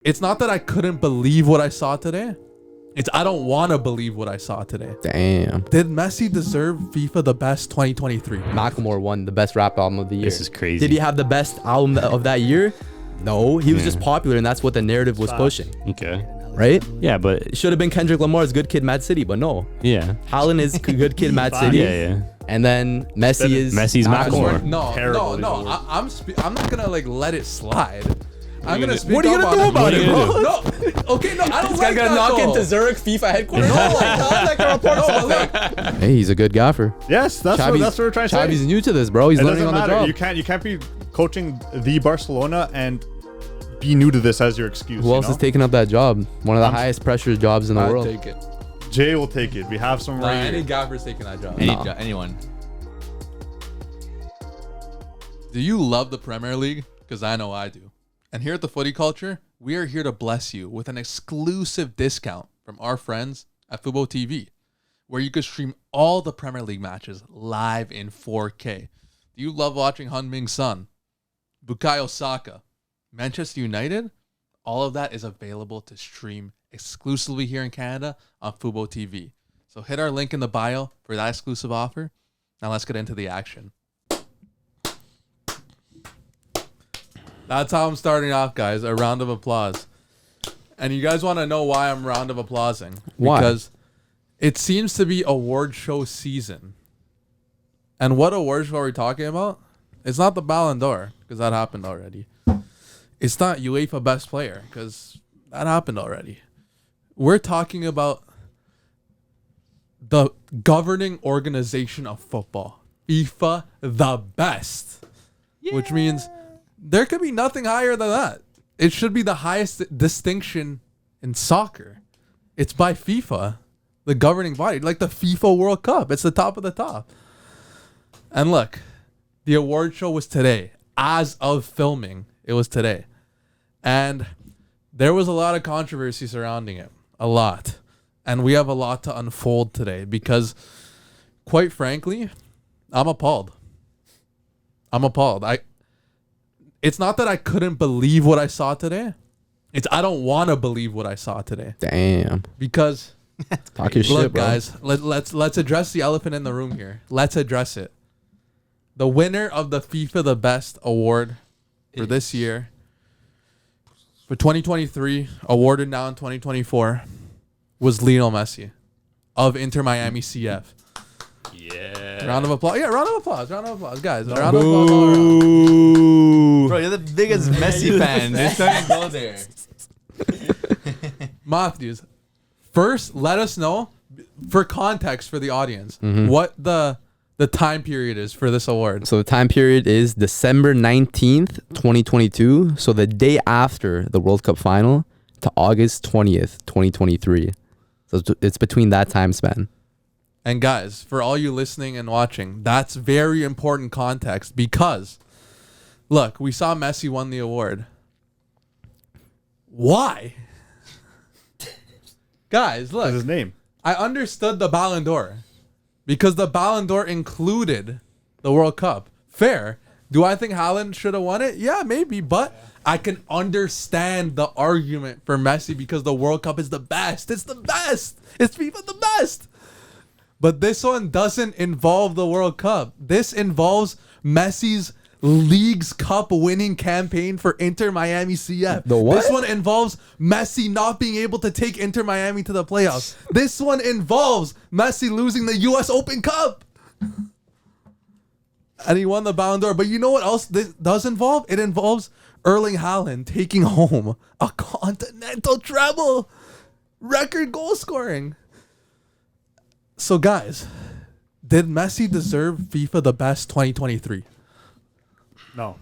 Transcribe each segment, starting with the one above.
It's not that I couldn't believe what I saw today. It's I don't want to believe what I saw today. Damn. Did Messi deserve FIFA the best 2023? Macklemore won the best rap album of the year. This is crazy. Did he have the best album of that year? No, he was just popular, and that's what the narrative was pushing. Okay. Right? Yeah, but It should have been Kendrick Lamar's Good Kid, Mad City, but no. yeah. Haaland is Good Kid, Mad City. Yeah. And then Messi is Messi's Macklemore. No. I'm not gonna like let it slide. I'm gonna speak. What are you up gonna do on about it, bro? No. Okay, no. I don't This like guy's gonna that, knock though. into Zurich FIFA headquarters. No, like a report. Hey, he's a good gaffer. Yes, that's what we're trying to say. Xavi's new to this, bro. He's It learning doesn't on the matter. job. You can't be coaching the Barcelona and be new to this as your excuse. Who else is taking up that job? One of the highest pressure jobs in the I'd world. take it. Jay will take it. We have some right Any here. gaffer's taking that job. Anyone. Do you love the Premier League? Because I know I do. And here at the Footy Culture, we are here to bless you with an exclusive discount from our friends at Fubo TV, where you can stream all the Premier League matches live in 4K. Do you love watching Heung-min Son, Bukayo Saka, Manchester United? All of that is available to stream exclusively here in Canada on Fubo TV. So hit our link in the bio for that exclusive offer. Now let's get into the action. That's how I'm starting off, guys. A round of applause. And you guys want to know why I'm round of applauding? Why? Because it seems to be award show season. And what award show are we talking about? It's not the Ballon d'Or, because that happened already. It's not UEFA Best Player, because that happened already. We're talking about the governing organization of football. FIFA the best. Which means there could be nothing higher than that. It should be the highest distinction in soccer. It's by FIFA, the governing body, like the FIFA World Cup. It's the top of the top. And look, the award show was today. As of filming, it was today. And there was a lot of controversy surrounding it. A lot. And we have a lot to unfold today because, quite frankly, I'm appalled. It's not that I couldn't believe what I saw today. It's I don't want to believe what I saw today. Damn. Because Talk your look, shit, bro. guys, let's address the elephant in the room here. Let's address it. The winner of the FIFA the Best award for this year, for 2023, awarded now in 2024, was Lionel Messi of Inter Miami CF. Yeah. Round of applause. Yeah, round of applause, guys. Round of applause all around. Bro, you're the biggest Messi fan. Just don't even go there. Matthews, first, let us know, for context for the audience, what the time period is for this award. So the time period is December 19th, 2022. So the day after the World Cup final to August 20th, 2023. So it's between that time span. And guys, for all you listening and watching, that's very important context because, look, we saw Messi won the award. Why? Guys, look. What's his name? I understood the Ballon d'Or because the Ballon d'Or included the World Cup. Fair. Do I think Haaland should have won it? Yeah, maybe. But I can understand the argument for Messi because the World Cup is the best. It's the best. It's FIFA the best. But this one doesn't involve the World Cup. This involves Messi's League's Cup winning campaign for Inter Miami CF. The what? This one involves Messi not being able to take Inter Miami to the playoffs. This one involves Messi losing the US Open Cup. And he won the Ballon d'Or. But you know what else this does involve? It involves Erling Haaland taking home a continental treble. Record goal scoring. So guys, did Messi deserve FIFA the best 2023? No.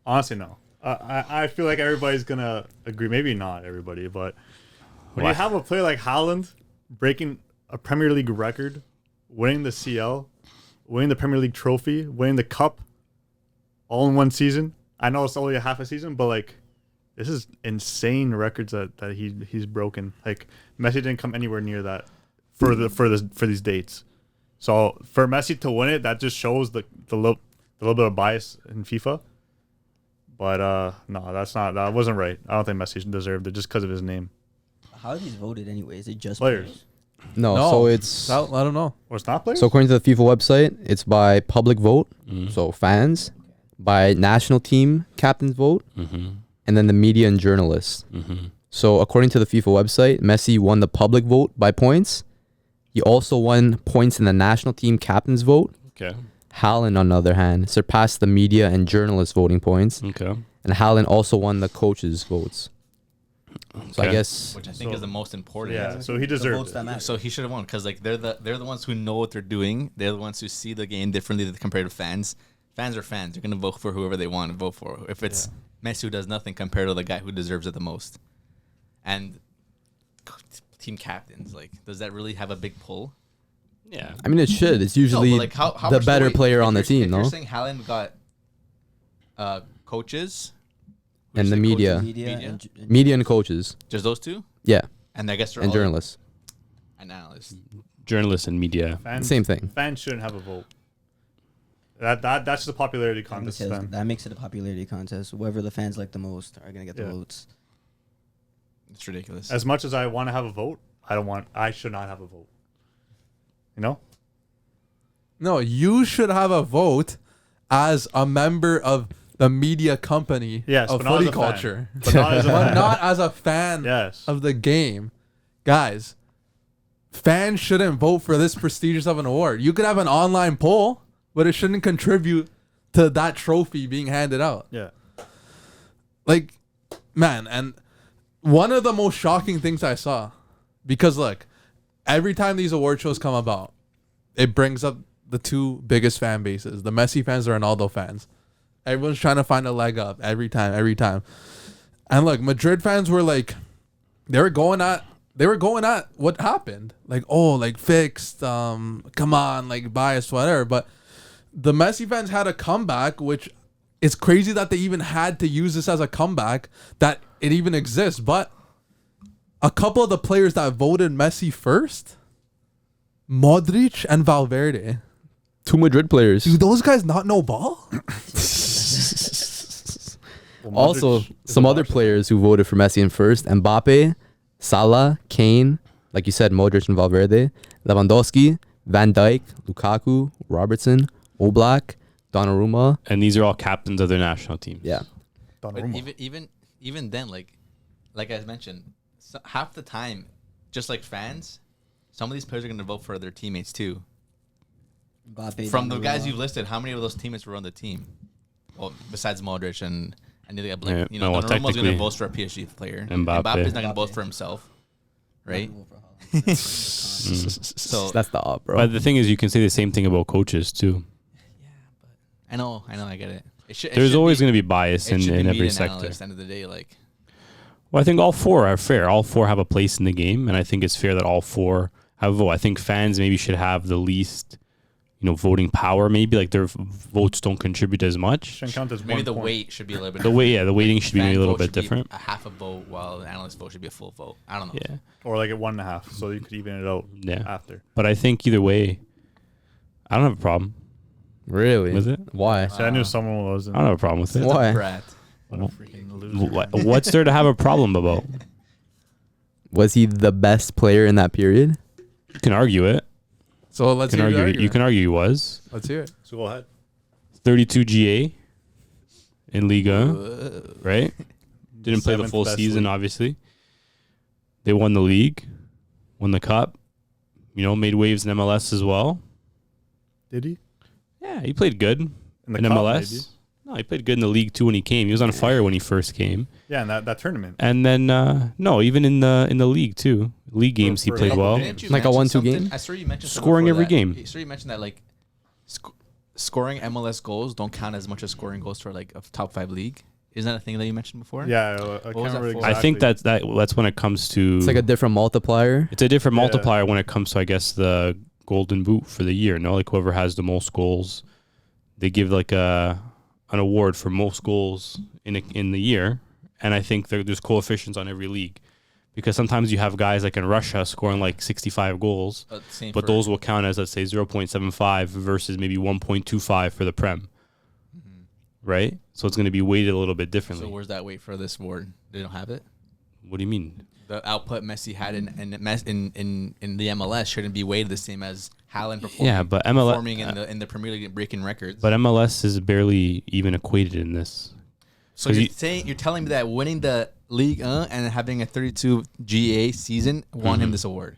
Honestly, no. I feel like everybody's going to agree. Maybe not everybody, but when you have a player like Haaland breaking a Premier League record, winning the CL, winning the Premier League trophy, winning the cup all in one season. I know it's only a half a season, but like this is insane records that he's broken. Like Messi didn't come anywhere near that for these dates. So for Messi to win it, that just shows the little bit of bias in FIFA. But no, that wasn't right. I don't think Messi deserved it just because of his name. How are these voted anyways? Is it just Players. No, No, so it's I don't know. Or it's not players? so according to the FIFA website, it's by public vote, so fans, by national team captain's vote, and then the media and journalists. So according to the FIFA website, Messi won the public vote by points. He also won points in the national team captain's vote. Okay. Haaland, on the other hand, surpassed the media and journalist voting points, Okay. and Haaland also won the coaches' votes. So I Okay. guess Which I think is the most important. Yeah, so he the deserved votes it. that matter? So he should have won because like they're the ones who know what they're doing. They're the ones who see the game differently compared to fans. Fans are fans. They're gonna vote for whoever they want to vote for. If it's Messi who does nothing compared to the guy who deserves it the most, and team captains, like, does that really have a big pull? Yeah. I mean it should. It's No, usually but, like, how the much better weight- player if on the you're- team, if no? You're saying Haaland got coaches And the Would you say media. coaches? Media, Media? and Media and coaches. Just those two, Yeah, and I guess they're and all journalists. and analysts. Journalists and media. Fans, Same thing. Fans shouldn't have a vote. That's the popularity contest. Then. that makes it a popularity contest. Whoever the fans like the most are gonna get the Yeah. votes. It's ridiculous. As much as I want to have a vote, I should not have a vote. You know? No, you should have a vote as a member of the media company Yes, of but not as footy a fan. culture. But not as a But fan. not as a fan Yes. of the game. Guys, fans shouldn't vote for this prestigious of an award. You could have an online poll, but it shouldn't contribute to that trophy being handed out. Yeah. Like, man, and one of the most shocking things I saw, because look, every time these award shows come about, it brings up the two biggest fan bases, the Messi fans, the Ronaldo fans. Everyone's trying to find a leg up every time. And look, Madrid fans were like, they were going at what happened. Like, oh, like fixed, come on, like biased, whatever. But the Messi fans had a comeback, which is crazy that they even had to use this as a comeback, that it even exists. But a couple of the players that voted Messi first, Modric and Valverde. Two Madrid players. Do those guys not know ball? Well, Also, Modric is some a other Barca. players who voted for Messi in first: Mbappe, Salah, Kane, like you said, Modric and Valverde, Lewandowski, Van Dijk, Lukaku, Robertson, Oblak, Donnarumma. And these are all captains of their national teams. Yeah, But Donnarumma. even then, like I mentioned, half the time, just like fans, some of these players are going to vote for their teammates too. Mbappe, From the guys Donnarumma. you've listed, how many of those teammates were on the team? Well, besides Modric and the like, Yeah, you know, no, well, Donnarumma's going to technically, vote for a PSG player. Mbappe. Mbappe's not going to Mbappe. vote for himself, right? Vote for Haaland. So that's the op, bro. But the thing is, you can say the same thing about coaches too. I know, I get it. There's always going to be bias in media every and sector. analysts, End of the day, like Well, I think all four are fair. All four have a place in the game, and I think it's fair that all four have a vote. I think fans maybe should have the least, voting power. Maybe like their votes don't contribute as much. Shouldn't count as maybe one the point. weight should be a little bit. The weighting should be Fan maybe a little vote bit should be different. A half a vote, while the analyst vote should be a full vote. I don't know. Yeah, Or like at 1.5, so you could even it out yeah. after. But I think either way, I don't have a problem Really? with it. Why? See, I knew someone was. I don't have a problem with it. Why? Brat. What a freaking loser. What's there to have a problem about? Was he the best player in that period? You can argue it. So let's hear the You argument. can argue he was Let's hear it. So go ahead. 32 GA in Liga, right? Didn't play the Seventh full best season, league. obviously. They won the league, won the cup. Made waves in MLS as well. Did he? Yeah, he played good In the in cup, MLS. maybe? No, he played good in the league too when he came. He was on fire when he first came, Yeah, in that tournament. and then no, even in the league too. League games he for a played couple well. games. Didn't you Like a mention 1-2 something? game? I saw you mentioned something Scoring before every that. game. I saw you mentioned that like scoring MLS goals don't count as much as scoring goals for like a top 5 league. Isn't that a thing that you mentioned before? Yeah, I was can't that remember for? exactly. I think that's when it comes to. It's like a different multiplier. It's a different Yeah. multiplier when it comes to, I guess, the golden boot for the year. No, like whoever has the most goals, they give like an award for most goals in the year. And I think there's coefficients on every league, because sometimes you have guys like in Russia scoring like 65 goals, Same but for- those will count as, let's say, 0.75 versus maybe 1.25 for the Prem. right? So it's going to be weighted a little bit differently. So where's that weight for this award? They don't have it. What do you mean? The output Messi had in the MLS shouldn't be weighted the same as Haaland performing. But MLS performing in the Premier League, breaking records. But MLS is barely even equated in this. So you're telling me that winning the Ligue 1 and having a 32 GA season won him this award?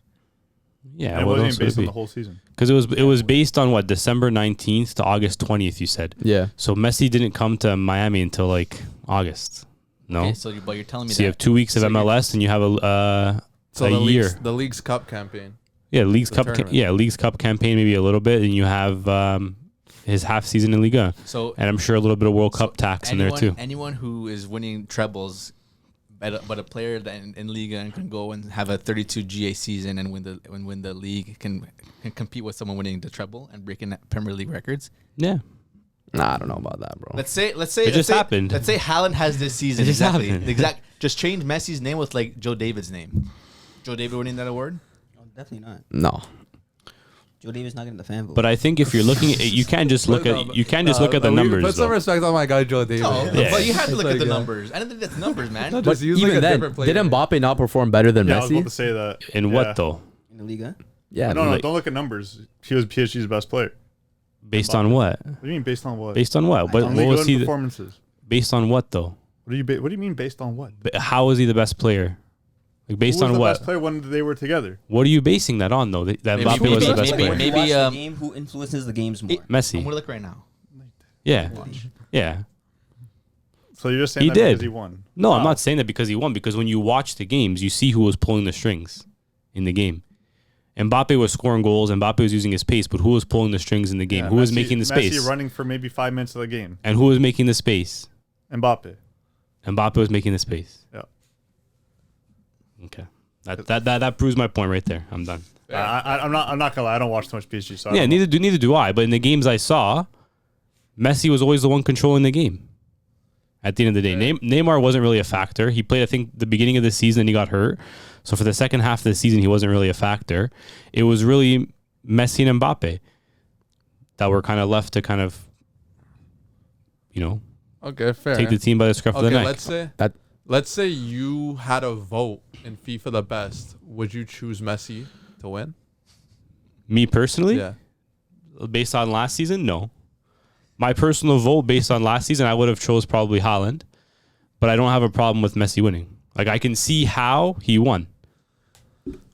Yeah, And it wasn't even based on the whole season. Because it was based on what, December 19th to August 20th, you said. Yeah. So Messi didn't come to Miami until like August. No. Okay, but you're telling me So you have 2 weeks of MLS and you have a year. The League's Cup campaign. Yeah, League's The Cup. tournament. League's Cup campaign maybe a little bit, and you have his half season in Liga, and I'm sure a little bit of World Cup tax in there too. Anyone who is winning trebles, but a player that in Liga and can go and have a 32 GA season and win the league can compete with someone winning the treble and breaking Premier League records. Yeah. Nah, I don't know about that, bro. Let's say It just happened. Let's say Haaland has this season. It just Exactly. happened. Just change Messi's name with like Joe David's name. Joe David winning that award? Oh, definitely not. No. Joe Davis not getting the fan vote. But I think if you're looking at it, you can't just look at the numbers. Put some though. respect on my guy Joe Davis. No, Yeah. but you have to look That's at the like, numbers. I don't think that's numbers, man. No, But just use even like a then, different player. did Mbappe not perform better than Yeah, I was about Messi? to say that. In Yeah. what though? in the Liga. Yeah. No, like- don't look at numbers. He was PSG's best player. Based on what? What do you mean based on what? Based on what? But on what Liga was and he? performances. Based on what though? What do you mean based on what? How is he the best player? Like based Who was on the what? best player when they were together? What are you basing that on though? That Maybe- Mbappe was the best maybe- player. maybe- Watch the um, game, who influences the games more? I'm Messi. gonna look right now. Yeah. Yeah. So you're just saying He that did. because he won? No, I'm not saying that because he won. Because when you watch the games, you see who was pulling the strings in the game. Mbappe was scoring goals. Mbappe was using his pace, but who was pulling the strings in the game? Yeah, Who was Messi- making the space? Messi running for maybe 5 minutes of the game. And who was making the space? Mbappe. Mbappe was making the space. Yeah. Okay. That proves my point right there. I'm done. I'm not gonna lie. I don't watch too much PSG. So I Yeah, don't know. neither do I. But in the games I saw, Messi was always the one controlling the game. At the end of the day, Neymar wasn't really a factor. He played, I think, the beginning of the season, and he got hurt. So for the second half of the season, he wasn't really a factor. It was really Messi and Mbappe that were kind of left to kind of, Okay, fair. take the team by the scruff of the Okay, neck. let's say you had a vote in FIFA the best. Would you choose Messi to win? Me personally, Yeah. based on last season, no. My personal vote based on last season, I would have chose probably Haaland, but I don't have a problem with Messi winning. Like I can see how he won.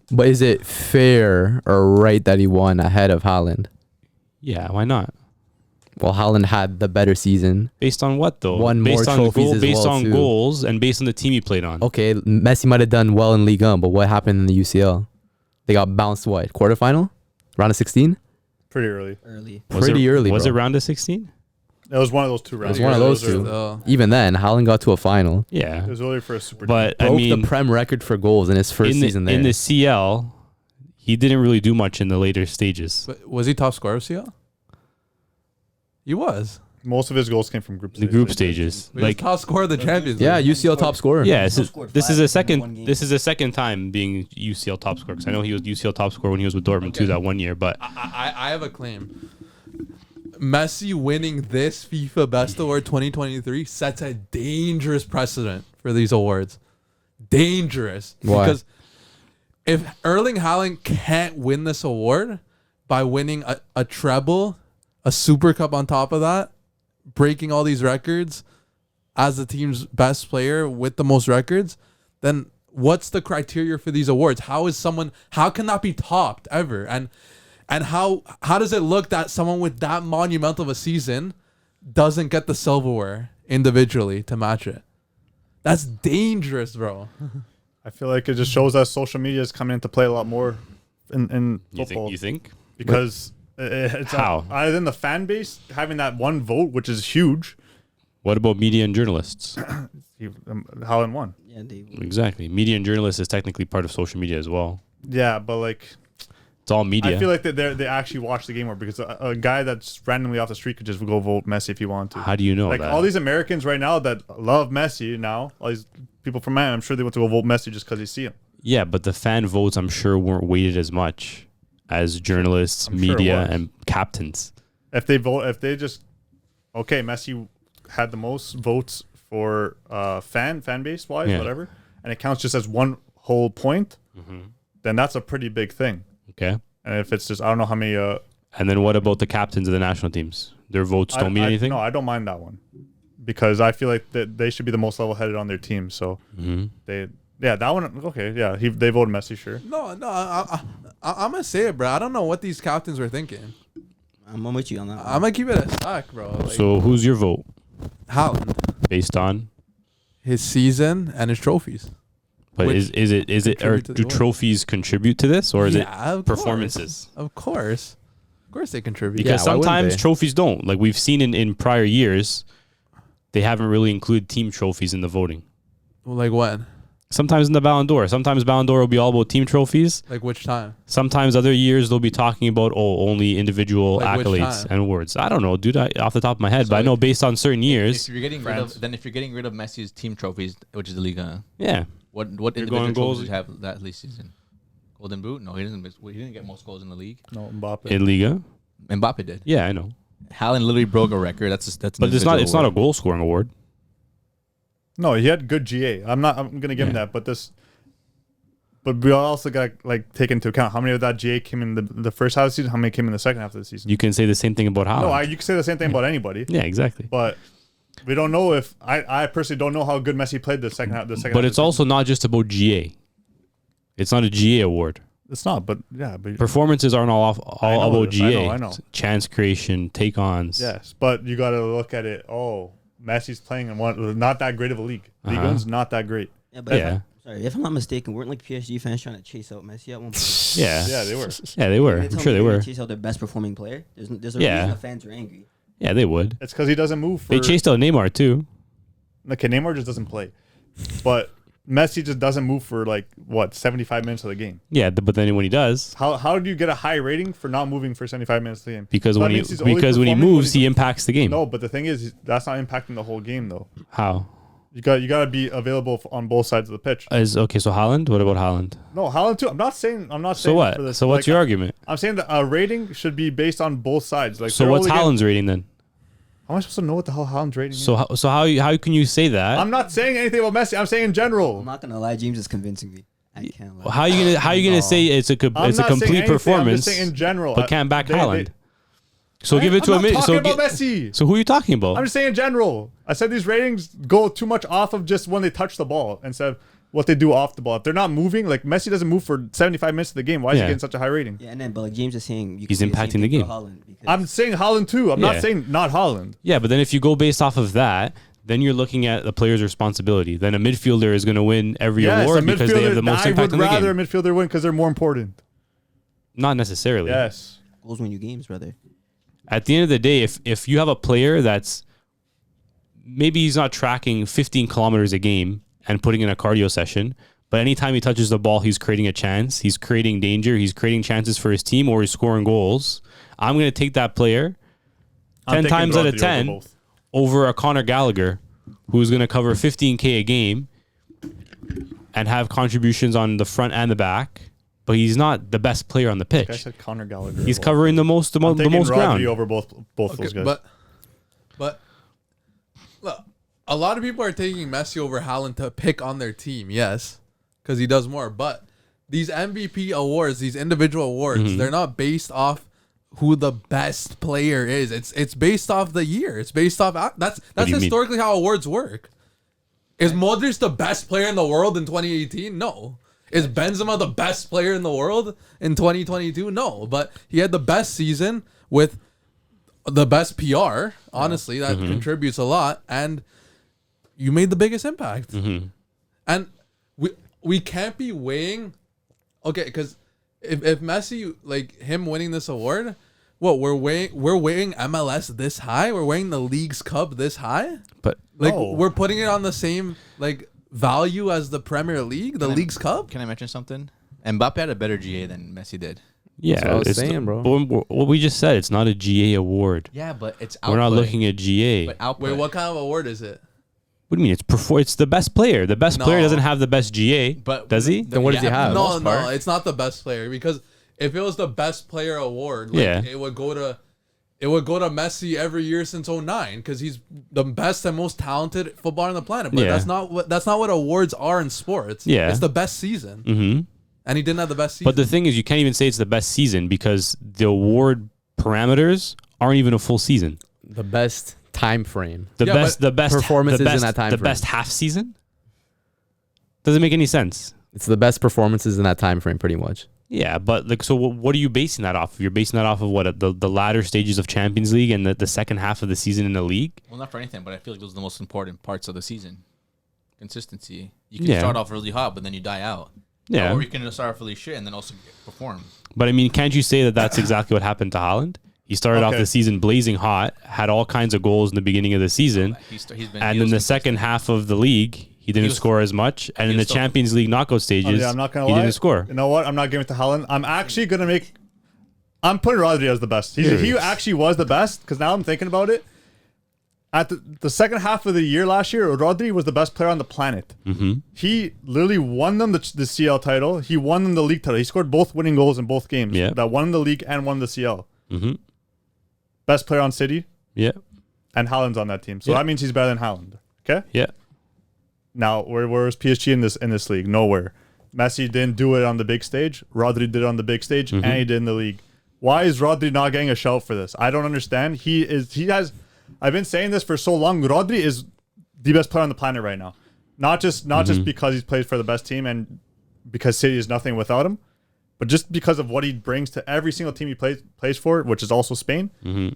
But is it fair or right that he won ahead of Haaland? Yeah, why not? Well, Haaland had the better season. Based on what though? Won based more on trophies as based well, on too. goals and based on the team he played on. Okay, Messi might have done well in Ligue 1, but what happened in the UCL? They got bounced, what, quarterfinal? Round of 16? Pretty early. Early. Pretty early, Was bro. it round of 16? It was one of those two rounds. was one of those two. So, Even then, Haaland got to a final. Yeah, It was early for a super. but I Broke mean, the Prem record for goals in his first in the, season there. in the CL, he didn't really do much in the later stages. but was he top scorer of CL? He was. Most of his goals came from group The stages. group stages, He was like top scorer of the Champions yeah, League. UCL top scorer. yeah, He this scored is five a in one second. game. This is a second time being UCL top scorer because I know he was UCL top scorer when he was with Dortmund too that one year. But I have a claim. Messi winning this FIFA Best Award 2023 sets a dangerous precedent for these awards. Dangerous. Why? Because if Erling Haaland can't win this award by winning a treble, a Super Cup on top of that, breaking all these records as the team's best player with the most records, then what's the criteria for these awards? How can that be topped ever? And how does it look that someone with that monumental of a season doesn't get the silverware individually to match it? That's dangerous, bro. I feel like it just shows that social media is coming into play a lot more in football. you think? Because it's How? other than the fan base having that one vote, which is huge. What about media and journalists? Haaland won. Yeah, they. Exactly, media and journalists is technically part of social media as well. Yeah, but like It's all media. I feel like that they actually watch the game more because a guy that's randomly off the street could just go vote Messi if he wanted to. How do you know Like that? all these Americans right now that love Messi now, all these people from Miami, I'm sure they want to go vote Messi just because they see him. Yeah, but the fan votes, I'm sure, weren't weighted as much as journalists, I'm sure it media, was. and captains. If they just okay, Messi had the most votes for fan base wise, Yeah. whatever, and it counts just as one whole point, then that's a pretty big thing. Okay. And if it's just I don't know how many. And then what about the captains of the national teams? Their votes don't mean anything? No, I don't mind that one because I feel like that they should be the most level headed on their team. So that one. Okay, yeah, they voted Messi, sure. No, I'm gonna say it, bro. I don't know what these captains were thinking. I'm with you on that. I'm gonna keep it a stack, bro. Like, So who's your vote Haaland, based on? his season and his trophies. But Which is it or contribute to the do win. trophies contribute to this, or is Yeah, it of course. performances? Of course they contribute. Because why wouldn't sometimes they? trophies don't. Like we've seen in prior years, they haven't really included team trophies in the voting. Like when? Sometimes in the Ballon d'Or. Sometimes Ballon d'Or will be all about team trophies. Like which time? Sometimes other years they'll be talking about only individual Like which accolades time? and awards. I don't know, dude. Off the top of my head, So but I know based on certain If years. you're getting if you're getting rid of Messi's team trophies, which is the Liga, Yeah, what You're individual going goals- trophies did you have that least season? Golden Boot? No, he didn't get most goals in the league. No, Mbappe. in Liga. Mbappe did. Yeah, I know. Haaland literally broke a record. That's an But it's not individual a award. goal scoring award. No, he had good GA. I'm gonna give him Yeah. that, but we also got like take into account how many of that GA came in the first half of the season, how many came in the second half of the season. You can say the same thing about Haaland. No, you can say the same thing about anybody, yeah, exactly. but we don't know if I personally don't know how good Messi played the second half. But it's also not just about GA. It's not a GA award. it's not. But yeah, but Performances aren't all know about this. I GA. know, I know. Chance creation, take-ons. yes, but you got to look at it. Oh, Messi's playing in one not that great of a league. League Uh-huh. One's not that great. Yeah, but Yeah. sorry, if I'm not mistaken, weren't like PSG fans trying to chase out Messi at one point? Yeah. Yeah, they were. Yeah, they were. They I'm tell sure me they they're were. gonna chase out their best performing player. There's a Yeah. reason the fans are angry. Yeah, they would. It's because he doesn't move. They chased out Neymar too. Okay, Neymar just doesn't play, but Messi just doesn't move for 75 minutes of the game. Yeah, but then when he does, How do you get a high rating for not moving for 75 minutes of the game? because So when that he means he's only because when he performing moves, he impacts the game. No, but the thing is, that's not impacting the whole game though. How? You got to be available on both sides of the pitch. Okay, so Haaland. What about Haaland? No, Haaland too. I'm not saying. So For what? this, So what's your argument? I'm saying that a rating should be based on both sides. Like, So they're what's only getting- Haaland's rating then? How am I supposed to know what the hell Haaland's rating is? So how can you say that? I'm not saying anything about Messi. I'm saying in general. I'm not gonna lie, James is convincing me. I can't lie. How you gonna say it's a I'm it's a not saying complete anything, performance, I'm just saying in general. but can't back They- Haaland? So give it to I'm him. not So talking about Messi. So who are you talking about? I'm just saying in general. I said these ratings go too much off of just when they touch the ball instead of what they do off the ball. If they're not moving, like Messi doesn't move for 75 minutes of the game. Why is Yeah. he getting such a high rating? Yeah, and then but like James is saying, He's can say impacting same the thing game. for Haaland because I'm saying Haaland too. I'm Yeah. not saying not Haaland. Yeah, but then if you go based off of that, then you're looking at the player's responsibility. Then a midfielder is going to win every award because they have the most impact in I the would rather game. a midfielder win because they're more important. Not necessarily. Yes. goals win you games, brother. At the end of the day, if you have a player that's maybe he's not tracking 15 kilometers a game and putting in a cardio session, but anytime he touches the ball, he's creating a chance, he's creating danger, he's creating chances for his team, or he's scoring goals. I'm going to take that player 10 times out of 10 over a Conor Gallagher who's going to cover 15K a game and have contributions on the front and the back, but he's not the best player on the I pitch. said Conor Gallagher. He's covering the most I'm taking most Rodri ground. over both those guys. But look, a lot of people are taking Messi over Haaland to pick on their team, yes, because he does more. But these MVP awards, these individual awards, they're not based off who the best player is. It's based off the year. It's based off that's do you mean? historically how awards work. Is Modric the best player in the world in 2018? No. Is Benzema the best player in the world in 2022? No. But he had the best season with the best PR. Honestly, that contributes a lot, and you made the biggest impact. And we can't be weighing. Okay, because if Messi, like him winning this award, what we're weighing MLS this high, we're weighing the League's Cup this high. But Like No. we're putting it on the same like value as the Premier League, the League's Cup. Can I mention something? Mbappe had a better GA than Messi did. yeah, That's what I was it's saying, bro. But what we just said, it's not a GA award. Yeah, but it's output. We're not looking at GA. But output. Wait, what kind of award is it? What do you mean? It's the best player. The best player No. doesn't have the best GA. But does he? Then what does he have? for the No, most no, part. it's not the best player, because if it was the best player award, like, Yeah. it would go to it would go to Messi every year since 09 because he's the best and most talented footballer on the planet. But Yeah. that's not what awards are in sports. Yeah. It's the best season. Mm-hmm. And he didn't have the best season. But the thing is, you can't even say it's the best season because the award parameters aren't even a full season. The best time frame. The Yeah, best performances the best, in that time the frame. best half season doesn't make any sense. It's the best performances in that time frame, pretty much. Yeah, but like, so what are you basing that off of? You're basing that off of what, the latter stages of Champions League and the second half of the season in the league? Well, not for anything, but I feel like those are the most important parts of the season. Consistency. You can start off really hot, but then you die out. Yeah. Or you can start off really shit and then also perform. But I mean, can't you say that that's exactly what happened to Haaland? He started off Okay. the season blazing hot, had all kinds of goals in the beginning of the season, He's been and in the second half of the league, he didn't score as much. And in the still- Champions League knockout stages, I'm not gonna he lie. didn't score. You know what? I'm not giving it to Haaland. I'm actually gonna make. I'm putting Rodri as the best. He actually was the best because now I'm thinking about it. At the second half of the year last year, Rodri was the best player on the planet. Mm-hmm. He literally won them the CL title. He won them the league title. He scored both winning goals in both games. Yeah. That won the league and won the CL. Mm-hmm. Best player on City, Yeah. and Haaland's on that team. So Yeah. that means he's better than Haaland. Okay. Yeah. Now, where's PSG in this league? Nowhere. Messi didn't do it on the big stage. Rodri did it on the big stage, and he did in the league. Why is Rodri not getting a shout for this? I don't understand. He has. I've been saying this for so long. Rodri is the best player on the planet right now. Not just because he's played for the best team and because City is nothing without him, but just because of what he brings to every single team he plays for, which is also Spain. Mm-hmm.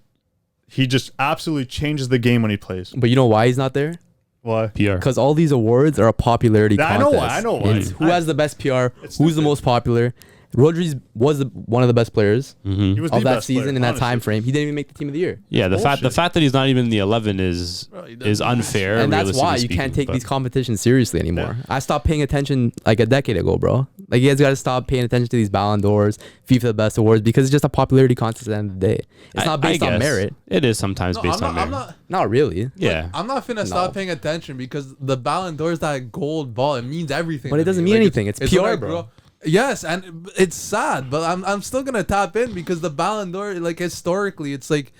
He just absolutely changes the game when he plays. But you know why he's not there? Why? PR. Because all these awards are a popularity I contest. know why, I know why. It's who has the best PR, It's who's the stupid. most popular. Rodri was one of the best players Mm-hmm. He was of the that best season player, in that honestly. time frame. He didn't even make the team of the year. Yeah, the Bullshit. fact that he's not even in the 11 is he doesn't unfair. And that's realistically why you speaking, can't take but- these competitions seriously anymore. I stopped paying attention like a decade ago, bro. Like, you guys got to stop paying attention to these Ballon d'Ors, FIFA the Best Awards, because it's just a popularity contest at the end of the day. It's not based on guess. merit. It is sometimes No, based on merit. I'm not. Not really. Yeah. I'm not finna stop paying attention because the Ballon d'Or is that gold ball. It means everything. But to it doesn't me. mean Like, anything. It's when PR, I bro. grew up- Yes, and it's sad, but I'm still gonna tap in because the Ballon d'Or, like historically, it's like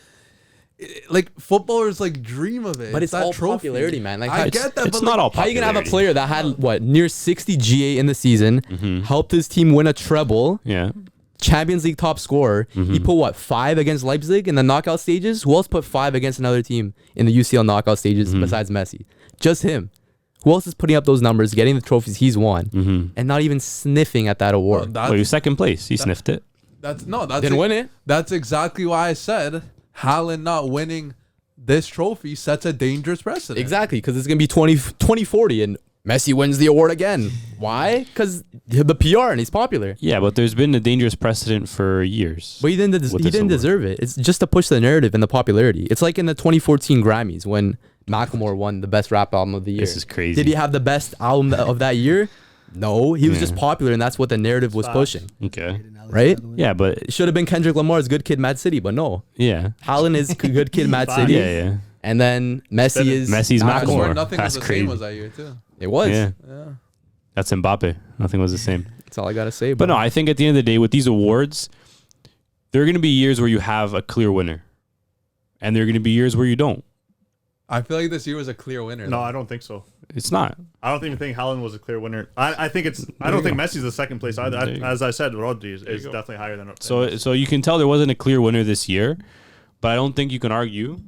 footballers like dream of it. But it's that all trophy. popularity, man. Like, I how- get that, it's but not all How you gonna have a popularity. player that had what near 60 GA in the season, helped his team win a treble, Yeah. Champions League top scorer? He put what 5 against Leipzig in the knockout stages. Who else put 5 against another team in the UCL knockout stages besides Messi? Just him. Who else is putting up those numbers, getting the trophies he's won, and not even sniffing at that award? Well, he was second place. He sniffed it. That's Didn't win it. That's exactly why I said Haaland not winning this trophy sets a dangerous precedent. Exactly, because it's gonna be 2040 and Messi wins the award again. Why? Because the PR and he's popular. Yeah, but there's been a dangerous precedent for years. But he didn't. With He this didn't award. deserve it. It's just to push the narrative and the popularity. It's like in the 2014 Grammys when Macklemore won the best rap album of the year. This is crazy. Did he have the best album of that year? No, he was just popular, and that's what the narrative was pushing. Okay. Right? Yeah, but It should have been Kendrick Lamar's "Good Kid, Mad City," but no. yeah. Haaland is "Good Kid, Mad City," Yeah, yeah. and then Messi is Messi's I swear Macklemore. nothing That's was the crazy. same as that year too. It was. Yeah. Yeah. That's Mbappe. Nothing was the same. That's all I gotta say. But bro. no, I think at the end of the day, with these awards, there are going to be years where you have a clear winner, and there are going to be years where you don't. I feel like this year was a clear winner. No, though. I don't think so. It's not. I don't even think Haaland was a clear winner. I think it's. I don't think Messi's the second place either. There you go. As I said, Rodri is definitely higher than. So you can tell there wasn't a clear winner this year, but I don't think you can argue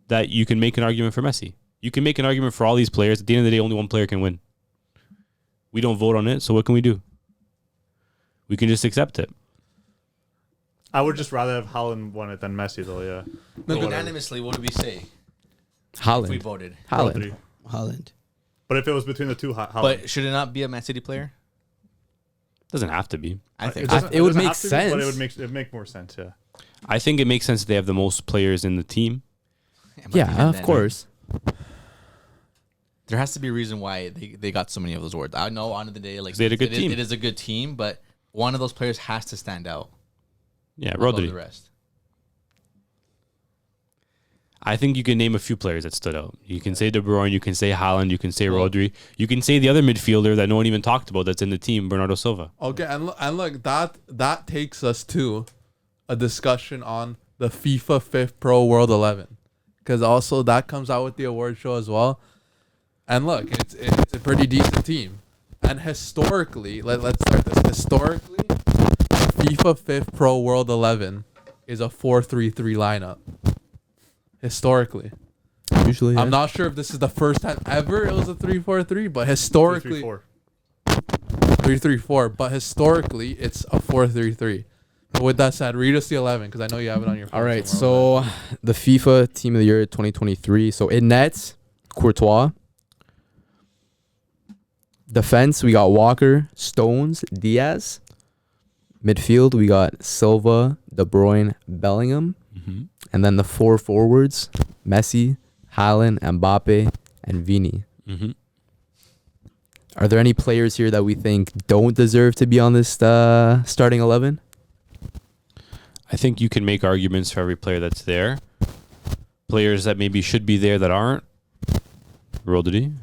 that you can make an argument for Messi. You can make an argument for all these players. At the end of the day, only one player can win. We don't vote on it, so what can we do? We can just accept it. I would just rather have Haaland won it than Messi, though. Yeah. Unanimously, what did we say? If we Haaland. voted. Haaland. Rodri. Haaland. But if it was between the two, Haaland. But should it not be a Man City player? Doesn't have to be. I think doesn't- it would doesn't make have to be, but sense. it would make more sense. Yeah. I think it makes sense that they have the most players in the team. but Yeah, even of then, course. There has to be a reason why they got so many of those awards. I know, on the day, like They had a good team. It is a good team, but one of those players has to stand out Yeah, above the Rodri. rest. I think you can name a few players that stood out. You can say De Bruyne, you can say Haaland, you can say Rodri, you can say the other midfielder that no one even talked about that's in the team, Bernardo Silva. Okay, and look, that takes us to a discussion on the FIFA 5th Pro World 11, because also that comes out with the award show as well. And look, it's a pretty decent team. And historically, let's start this. Historically, FIFA 5th Pro World 11 is a 4-3-3 lineup. Historically. Usually, I'm not sure if this is the first time ever it was a 3-4-3, but historically 3-3-4. 3-3-4, but historically it's a 4-3-3. But with that said, read us the 11 because I know you have it on your phone. All right, somewhere. so the FIFA Team of the Year 2023. So in nets, Courtois. Defense, we got Walker, Stones, Diaz. Midfield, we got Silva, De Bruyne, Bellingham. Mm-hmm. And then the 4 forwards, Messi, Haaland, Mbappe, and Vini. Mm-hmm. Are there any players here that we think don't deserve to be on this starting 11? I think you can make arguments for every player that's there. Players that maybe should be there that aren't. Rodri,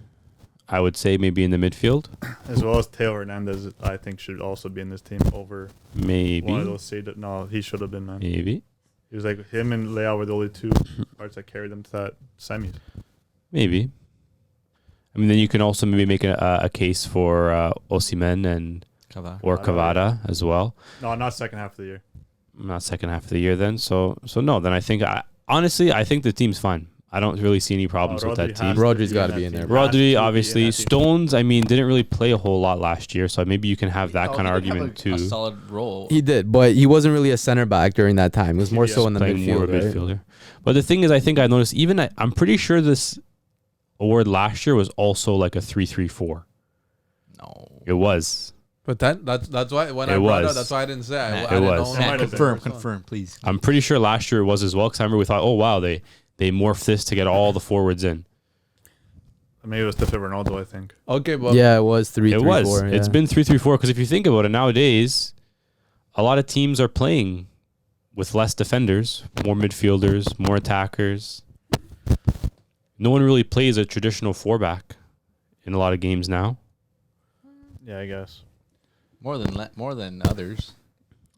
I would say maybe in the midfield. As well as Theo Hernandez, I think should also be in this team over Maybe. one of those. No, he should have been, man. Maybe. He was like him and Leao were the only two parts that carried them to that semis. Maybe. I mean, then you can also maybe make a case for Osimhen and or Cavada as well. No, not second half of the year. Not second half of the year then. So no, then I think honestly I think the team's fine. I don't really see any problems with that team. Rodri's gotta be in there. Rodri, obviously. Stones, I mean, didn't really play a whole lot last year, so maybe you can have that kind of argument too. A solid role. He did, but he wasn't really a center back during that time. It was more so in the Playing more midfield, right? midfielder. But the thing is, I think I noticed I'm pretty sure this award last year was also like a 3-3-4. No. It was. But that's why when It I brought it was. up, that's why I didn't say. It I didn't was. know It might have been. Confirm, please. I'm pretty sure last year it was as well, because I remember we thought, oh wow, they morphed this to get all the forwards in. Maybe it was Stefan Ronaldo, I think. Okay, but Yeah, it was 3-3-4. It was. Yeah. It's been 3-3-4, because if you think about it nowadays, a lot of teams are playing with less defenders, more midfielders, more attackers. No one really plays a traditional 4-back in a lot of games now. Yeah, I guess. More than others,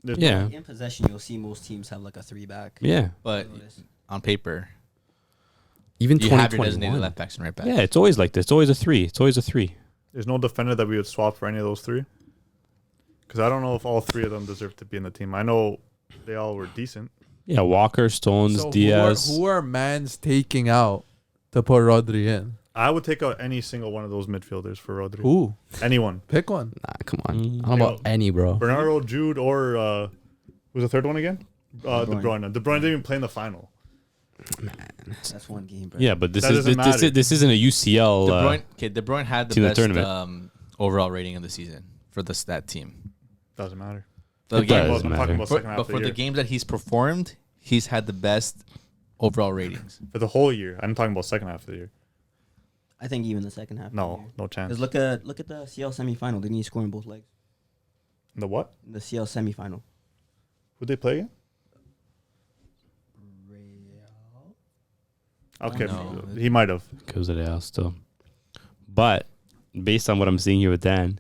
Yeah. In possession, you'll see most teams have like a 3-back. Yeah. but on paper, Even you have your designated 2021. left backs and right backs. Yeah, it's always like this. It's always a 3. It's always a 3. There's no defender that we would swap for any of those three. Because I don't know if all three of them deserve to be in the team. I know they all were decent. Yeah, Walker, Stones, so Diaz. who are Mans taking out to put Rodri in? I would take out any single one of those midfielders for Rodri. Who? Anyone. Pick one. Nah, come on. Mm. I don't know about any, bro. Bernardo, Jude, or who's the third one again? De Bruyne. Bruyne. De Bruyne didn't even play in the final. That's one game, bro. Yeah, but this That is doesn't matter. this isn't a UCL. De Bruyne had the team in the best tournament. overall rating of the season for that team. Doesn't matter. The It game- does. I'm matter. talking about for, second half but of for the the year. games that he's performed, he's had the best overall ratings. For the whole year. I'm talking about second half of the year. I think even the second half. No, no chance. Because look at the CL semifinal. Didn't he score in both legs? The what? The CL semifinal. Who'd they play again? Okay, No. he might have. Goes to the house still. But based on what I'm seeing here with Dan,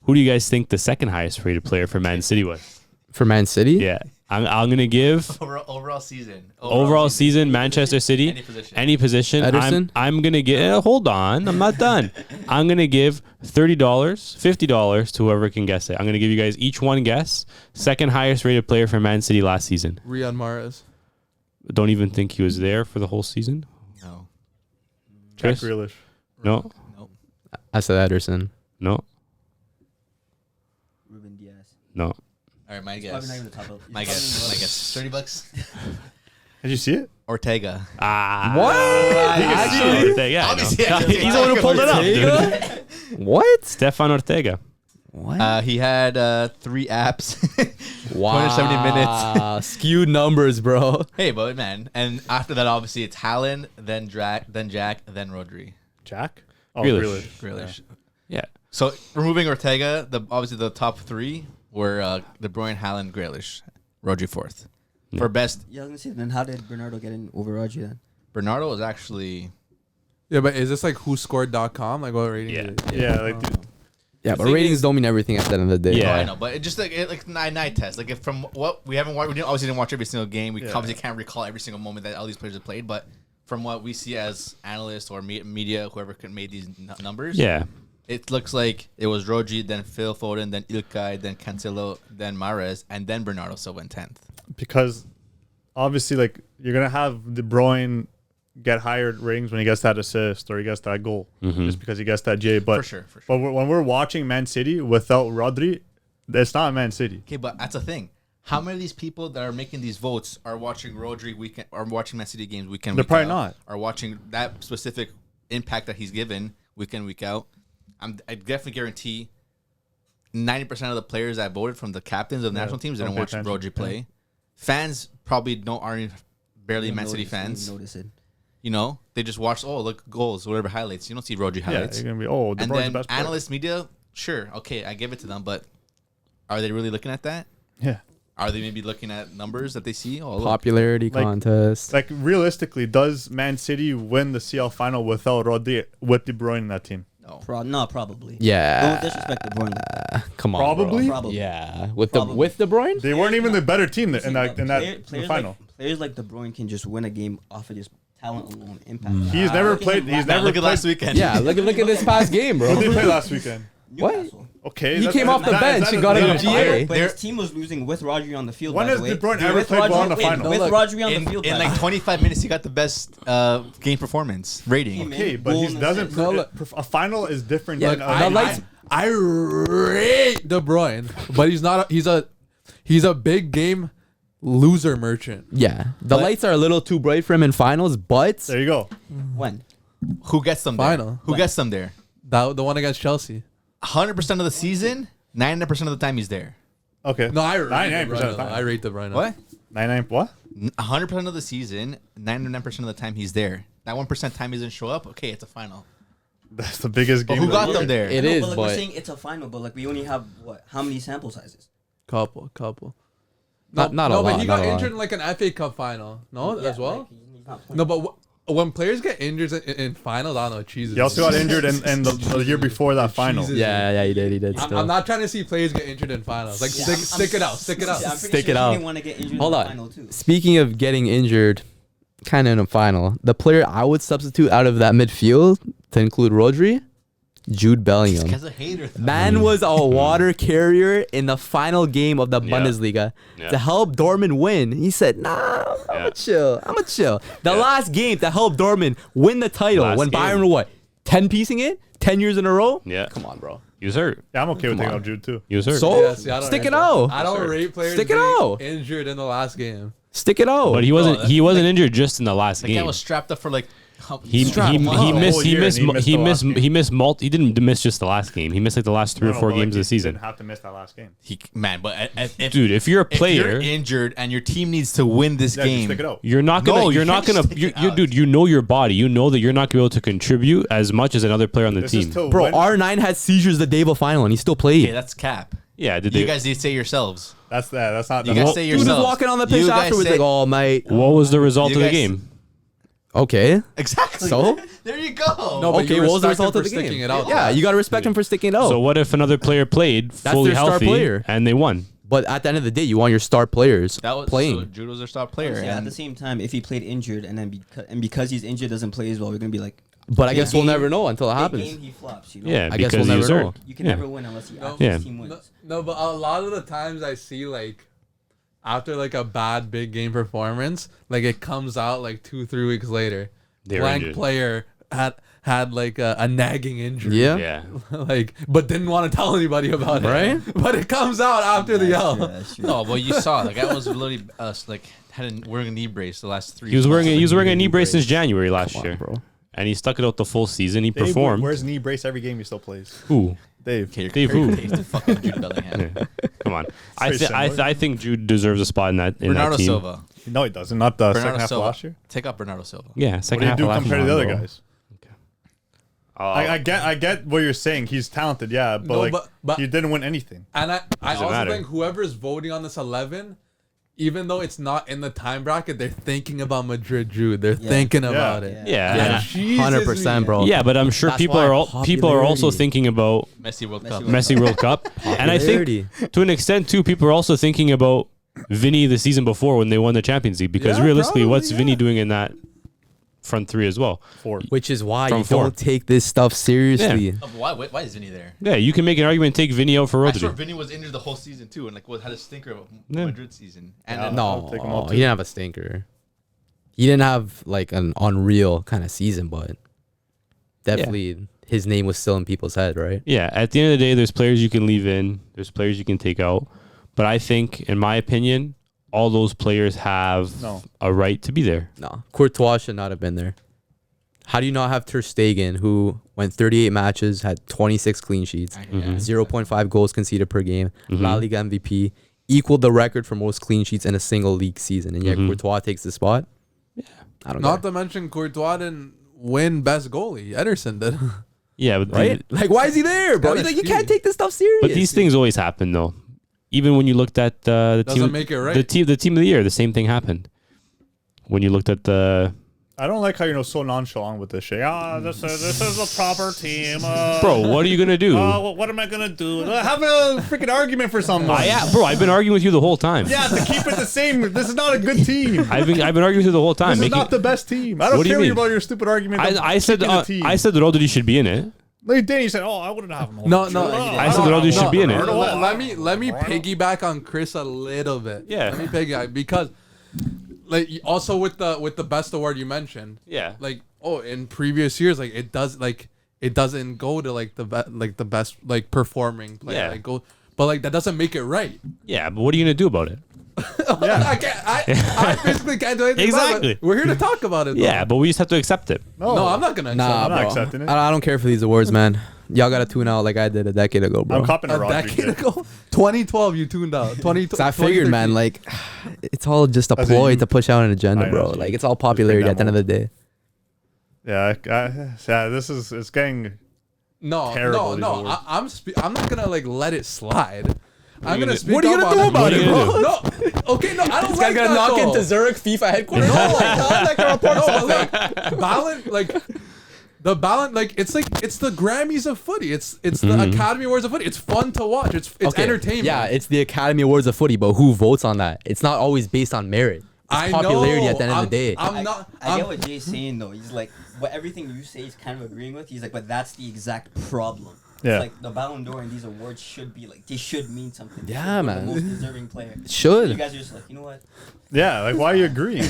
who do you guys think the second highest rated player for Man City was? For Man City? Yeah, I'm gonna give Overall season. overall season Manchester City Any position. any position. Ederson? I'm gonna give. Hold on, I'm not done. I'm gonna give $30, $50 to whoever can guess it. I'm gonna give you guys each one guess. Second highest rated player for Man City last season. Riyad Mahrez. Don't even think he was there for the whole season. No. Jack Chris? Grealish. No, Nope. I said Ederson. no, Ruben Diaz. no. All right, my He's guess. probably not even the top of. My guess. $30. Did you see it? Ortega. What? Actually? Yeah, I know. Obviously, He's the one who pulled it up, dude. What? Stefan Ortega. What? He had 3 apps. Wow. 270 minutes. Skewed numbers, bro. Hey, but man, and after that, obviously, it's Haaland, then Jack, then Rodri. Jack? Oh, Grealish. Grealish. Yeah. So removing Ortega, obviously the top 3 were De Bruyne, Haaland, Grealish, Rodri 4th. Yeah. For best, Yeah, I was gonna say. Then how did Bernardo get in over Rodri then? Bernardo was actually Yeah, but is this like whoscored.com? Like what rating? Yeah. is it? Yeah, like, dude, Yeah, The but thing ratings is- don't mean everything at the end of the day. Yeah. I know, but it just like night test. Like if from what we haven't watched, obviously didn't watch every single game. We obviously can't recall every single moment that all these players have played. But from what we see as analysts or media, whoever could made these numbers, Yeah. it looks like it was Rodri, then Phil Foden, then Ilkay, then Cancelo, then Mahrez, and then Bernardo Silva in 10th. Because obviously, like you're gonna have De Bruyne get higher ratings when he gets that assist or he gets that goal, just because he gets that J. But For sure. But when we're watching Man City without Rodri, it's not Man City. Okay, but that's the thing. How many of these people that are making these votes are watching Rodri weekend or watching Man City games weekend? They're week probably out, not. Are watching that specific impact that he's given week out. I definitely guarantee 90% of the players that voted from the captains of national teams didn't don't pay watch attention. Rodri play. Fans probably aren't barely Man City fans. Notice it. You know, they just watch. Oh, look, goals, whatever highlights. You don't see Rodri Yeah, highlights. you're gonna be De and Bruyne's the then best player. analyst media, sure, okay, I give it to them, but are they really looking at that? Yeah. Are they maybe looking at numbers that they see? Oh, look, Popularity Like- contest. Like realistically, does Man City win the CL final without Rodri with De Bruyne in that team? no. No, probably. Yeah. Don't disrespect De Bruyne. Come on. Probably? Bro. Probably. Yeah. With Probably. De Bruyne? They weren't even the better team in that Players the final. players like De Bruyne can just win a game off of just talent alone, impact. He's never Look at played. him He's last- never Look at played. last weekend. Yeah. Look at this past game, Who bro. did he play last weekend? Newcastle. Okay, He that- came off the that- bench that and is got not a a GA. fire. But Hey. his team was losing with Rodri on the field. When by has the way. De Bruyne ever With played well in the wait, final? With No, look. Rodri on the In, field, in by like the way. 25 minutes, he got the best game performance rating. Team. Okay, but Goal he and doesn't. assist. No, look. A final is different. Yeah, than the lights- I rate De Bruyne, but he's not. He's a big game loser merchant. Yeah. The lights are a little too bright for him in finals, but There you go. When? Who gets them Final. there? Who gets them there? The one against Chelsea. 100% of the season, 99% of the time he's there. Okay. No, I rate 99% De of Bruyne. the time. I rate De Bruyne. What? 99. What? 100% of the season, 99% of the time he's there. That 1% time he doesn't show up, okay, it's a final. That's the biggest But game. who of the got year. them there? It No, is, but like we're but saying it's a final, but like we only have what? How many sample sizes? Couple. not a no, lot. but he got not a lot. injured in like an FA Cup final. No, as well. Like, he's not playing. No, but when players get injured in finals, I don't know. Jesus. He also got injured in the year before that final. Jesus. Yeah, he did. Still. I'm not trying to see players get injured in finals. Like Yeah, stick it out. Stick it out. Yeah, I'm pretty Stick sure it he out. didn't want to get injured Hold in on. the final too. Speaking of getting injured, kind of in a final, the player I would substitute out of that midfield to include Rodri, Jude This Bellingham. guy's a hater. Though. Man was a water carrier in the final game of the Yeah. Bundesliga Yeah. to help Dortmund win. He said, "Nah, I'm Yeah. chill. The Yeah. last game to help Dortmund win the title Last when game. Bayern were what 10-piecing it 10 years in a row. Yeah. Come on, bro. He was hurt. Yeah, I'm okay with Come taking on. out Jude too. He was hurt. So Yeah, see, I don't stick rate it that. out. I don't rate players Stick it being out. injured in the last game. Stick it out. But he wasn't injured just in the last The guy game. was strapped up for like. He missed whole year and he missed he didn't miss just the last game. He missed like the last 3 or 4 games of the season. Didn't have to miss that last game. Man, but if, Dude, if you're a if player, you're injured and your team needs to win this Yeah, just game, stick it out. you're not gonna No, you you're not can't gonna stick you, it you out. dude, you know your body. You know that you're not gonna be able to contribute as much as another player on the This team. is to Bro, win. R9 had seizures the day of the final and he still played. okay, that's cap. Yeah, did You they guys need to say yourselves. That's that. That's not. You that's guys not- say Dude was yourselves. walking on the pitch You guys afterwards say- like, "Oh, mate." what was the result You of the guys- game? Okay. Exactly. So? There you go. No, but Okay, you what was the respect him result for of the sticking game? it out. Yeah, you got to respect him for sticking it out. So what if another player played fully their star healthy player. and they won? But at the end of the day, you want your star players That was playing. So Jude was their star player. Yeah, at and the same time, if he played injured and then because he's injured doesn't play as well, we're gonna be like, But I guess we'll game- never know until it big happens. game he flops. You know? Yeah, I guess because we'll he was never know. hurt. You can Yeah. never win unless No. actually Yeah. his team wins. No, but a lot of the times I see like after like a bad big game performance, like it comes out like 2-3 weeks later. They're Blank injured. player had like a nagging injury. Yeah. Yeah. like, but didn't want to tell anybody about it. Right? But it comes out after the yell. That's true. no, well, you saw the guy was literally like wearing a knee brace the last 3. He was wearing a knee brace since January last Come on, year, bro. and he stuck it out the full season. He Dave performed. wears knee brace every game he still plays. Who? Dave. Okay, you're Dave comparing who? Dave to fucking Jude Bellingham. Come on. very similar. I think Jude deserves a spot in that Bernardo that team. Silva. No, he doesn't. Not the second Bernardo half of Silva. last year. Take out Bernardo Silva. Yeah, What second do you half do of last compared to the season, other bro. guys? Oh, I get what you're saying. He's talented, yeah, but No, like but- he didn't win anything. And I Doesn't also matter. think whoever's voting on this 11, even though it's not in the time bracket, they're thinking about Madrid, Jude. They're thinking about it. Yeah. Jesus, 100%, bro. Yeah, but I'm sure That's people why are people are also popularity. thinking about Messi World Cup. Messi World Cup, and I think to an extent too, people are also thinking about Vinny the season before when they won the Champions League, because Yeah, realistically, probably, what's yeah. Vinny doing in that front three as well? 4. Which is why From you 4. don't take this stuff seriously. Oh, but why is Vinny there? Yeah, you can make an argument, take Vinny out for I swear Rodri. Vinny was injured the whole season too, and like had a stinker of Yeah. Madrid season. And Yeah. then, I'll take him out No, too. he didn't have a stinker. He didn't have like an unreal kind of season, but definitely his name was still in people's head, right? Yeah, at the end of the day, there's players you can leave in, there's players you can take out, but I think, in my opinion, all those players have No. a right to be there. No, Courtois should not have been there. How do you not have Ter Stegen, who went 38 matches, had 26 clean sheets, Mm-hmm. 0.5 goals conceded per game, La Liga MVP, equaled the record for most clean sheets in a single league season, and yet Courtois takes the spot? Yeah, I don't know. Not to mention Courtois didn't win best goalie. Ederson did. Yeah, but Right? Like, why is he there, bro? Kinda Like, you shitty. can't take this stuff serious. but these things always happen though. Even when you looked at the Doesn't team, make it right. the team of the year, the same thing happened. When you looked at the I don't like how you're so nonchalant with this shit. This is a proper team. bro, what are you gonna do? What am I gonna do? Have a freaking argument for someone. Bro, I've been arguing with you the whole time. Yeah, to keep it the same. This is not a good team. I've been arguing with you the whole time. This is making- not the best team. I don't What do you care mean? about your stupid argument. I said the team. I said that Rodri should be in it. Like Danny, you said, "Oh, I wouldn't have him." No, I said that Rodri should be in it. Let me piggyback on Chris a little bit. Yeah. Let me piggyback because, like, also with the best award you mentioned. Yeah. Like, in previous years, like it doesn't go to like the best like performing player. Yeah. Like but like that doesn't make it right. Yeah, but what are you gonna do about it? I can't. I basically can't do anything about Exactly. it. We're here to talk about it. Though. Yeah, but we just have to accept it. No, I'm not gonna. Nah, accept I'm not bro. accepting it. I don't care for these awards, man. Y'all gotta tune out like I did a decade ago, bro. I'm copping a a Rodri. decade shit. ago, 2012, you tuned out. 20. So I figured, man, like it's all just a As in ploy you- to push out an agenda, I know, bro. so Like you it's all just bring popularity that at the end of the day. Yeah, yeah. This is it's getting. No, Terrible, these no. awards. I'm not gonna like let it slide. I'm you gonna gonna- speak What are you up gonna do on about it, bro? No, okay, no, I don't This like guy's gonna that, knock though. into Zurich FIFA headquarters. No, balance like the balance like it's the Grammys of footy. It's the Academy Awards of footy. It's fun to watch. It's entertainment. Yeah, it's the Academy Awards of footy, but who votes on that? It's not always based on merit. It's I popularity know. at the end of the day. I'm not. I get what Jay's saying though. He's like, what everything you say, he's kind of agreeing with. He's like, but that's the exact problem. Yeah. It's like the Ballon d'Or and these awards should be like, they should mean something. They Yeah, should go to man. the most deserving player. Should. You guys are just like, you know what? Yeah, like why are you agreeing?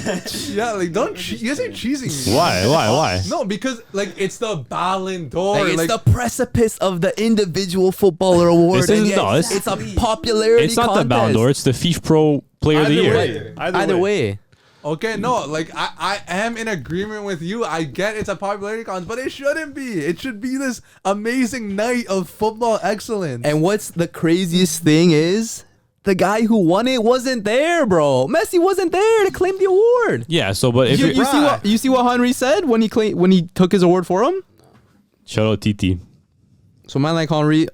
Yeah, like you guys are cheesing me. Why? No, because like it's the Ballon d'Or. Like, it's like, the precipice of the individual footballer award. This isn't- and yet no, it's- it's a popularity It's not the contest. Ballon d'Or, it's the FIFA Pro Player of the Either Year. way. Either way. Okay, no, like I am in agreement with you. I get it's a popularity contest, but it shouldn't be. It should be this amazing night of football excellence. And what's the craziest thing is the guy who won it wasn't there, bro. Messi wasn't there to claim the award. Yeah, so but if You, you're, you see what Henry said when he took his award for him? shout out TT. So man like Henry,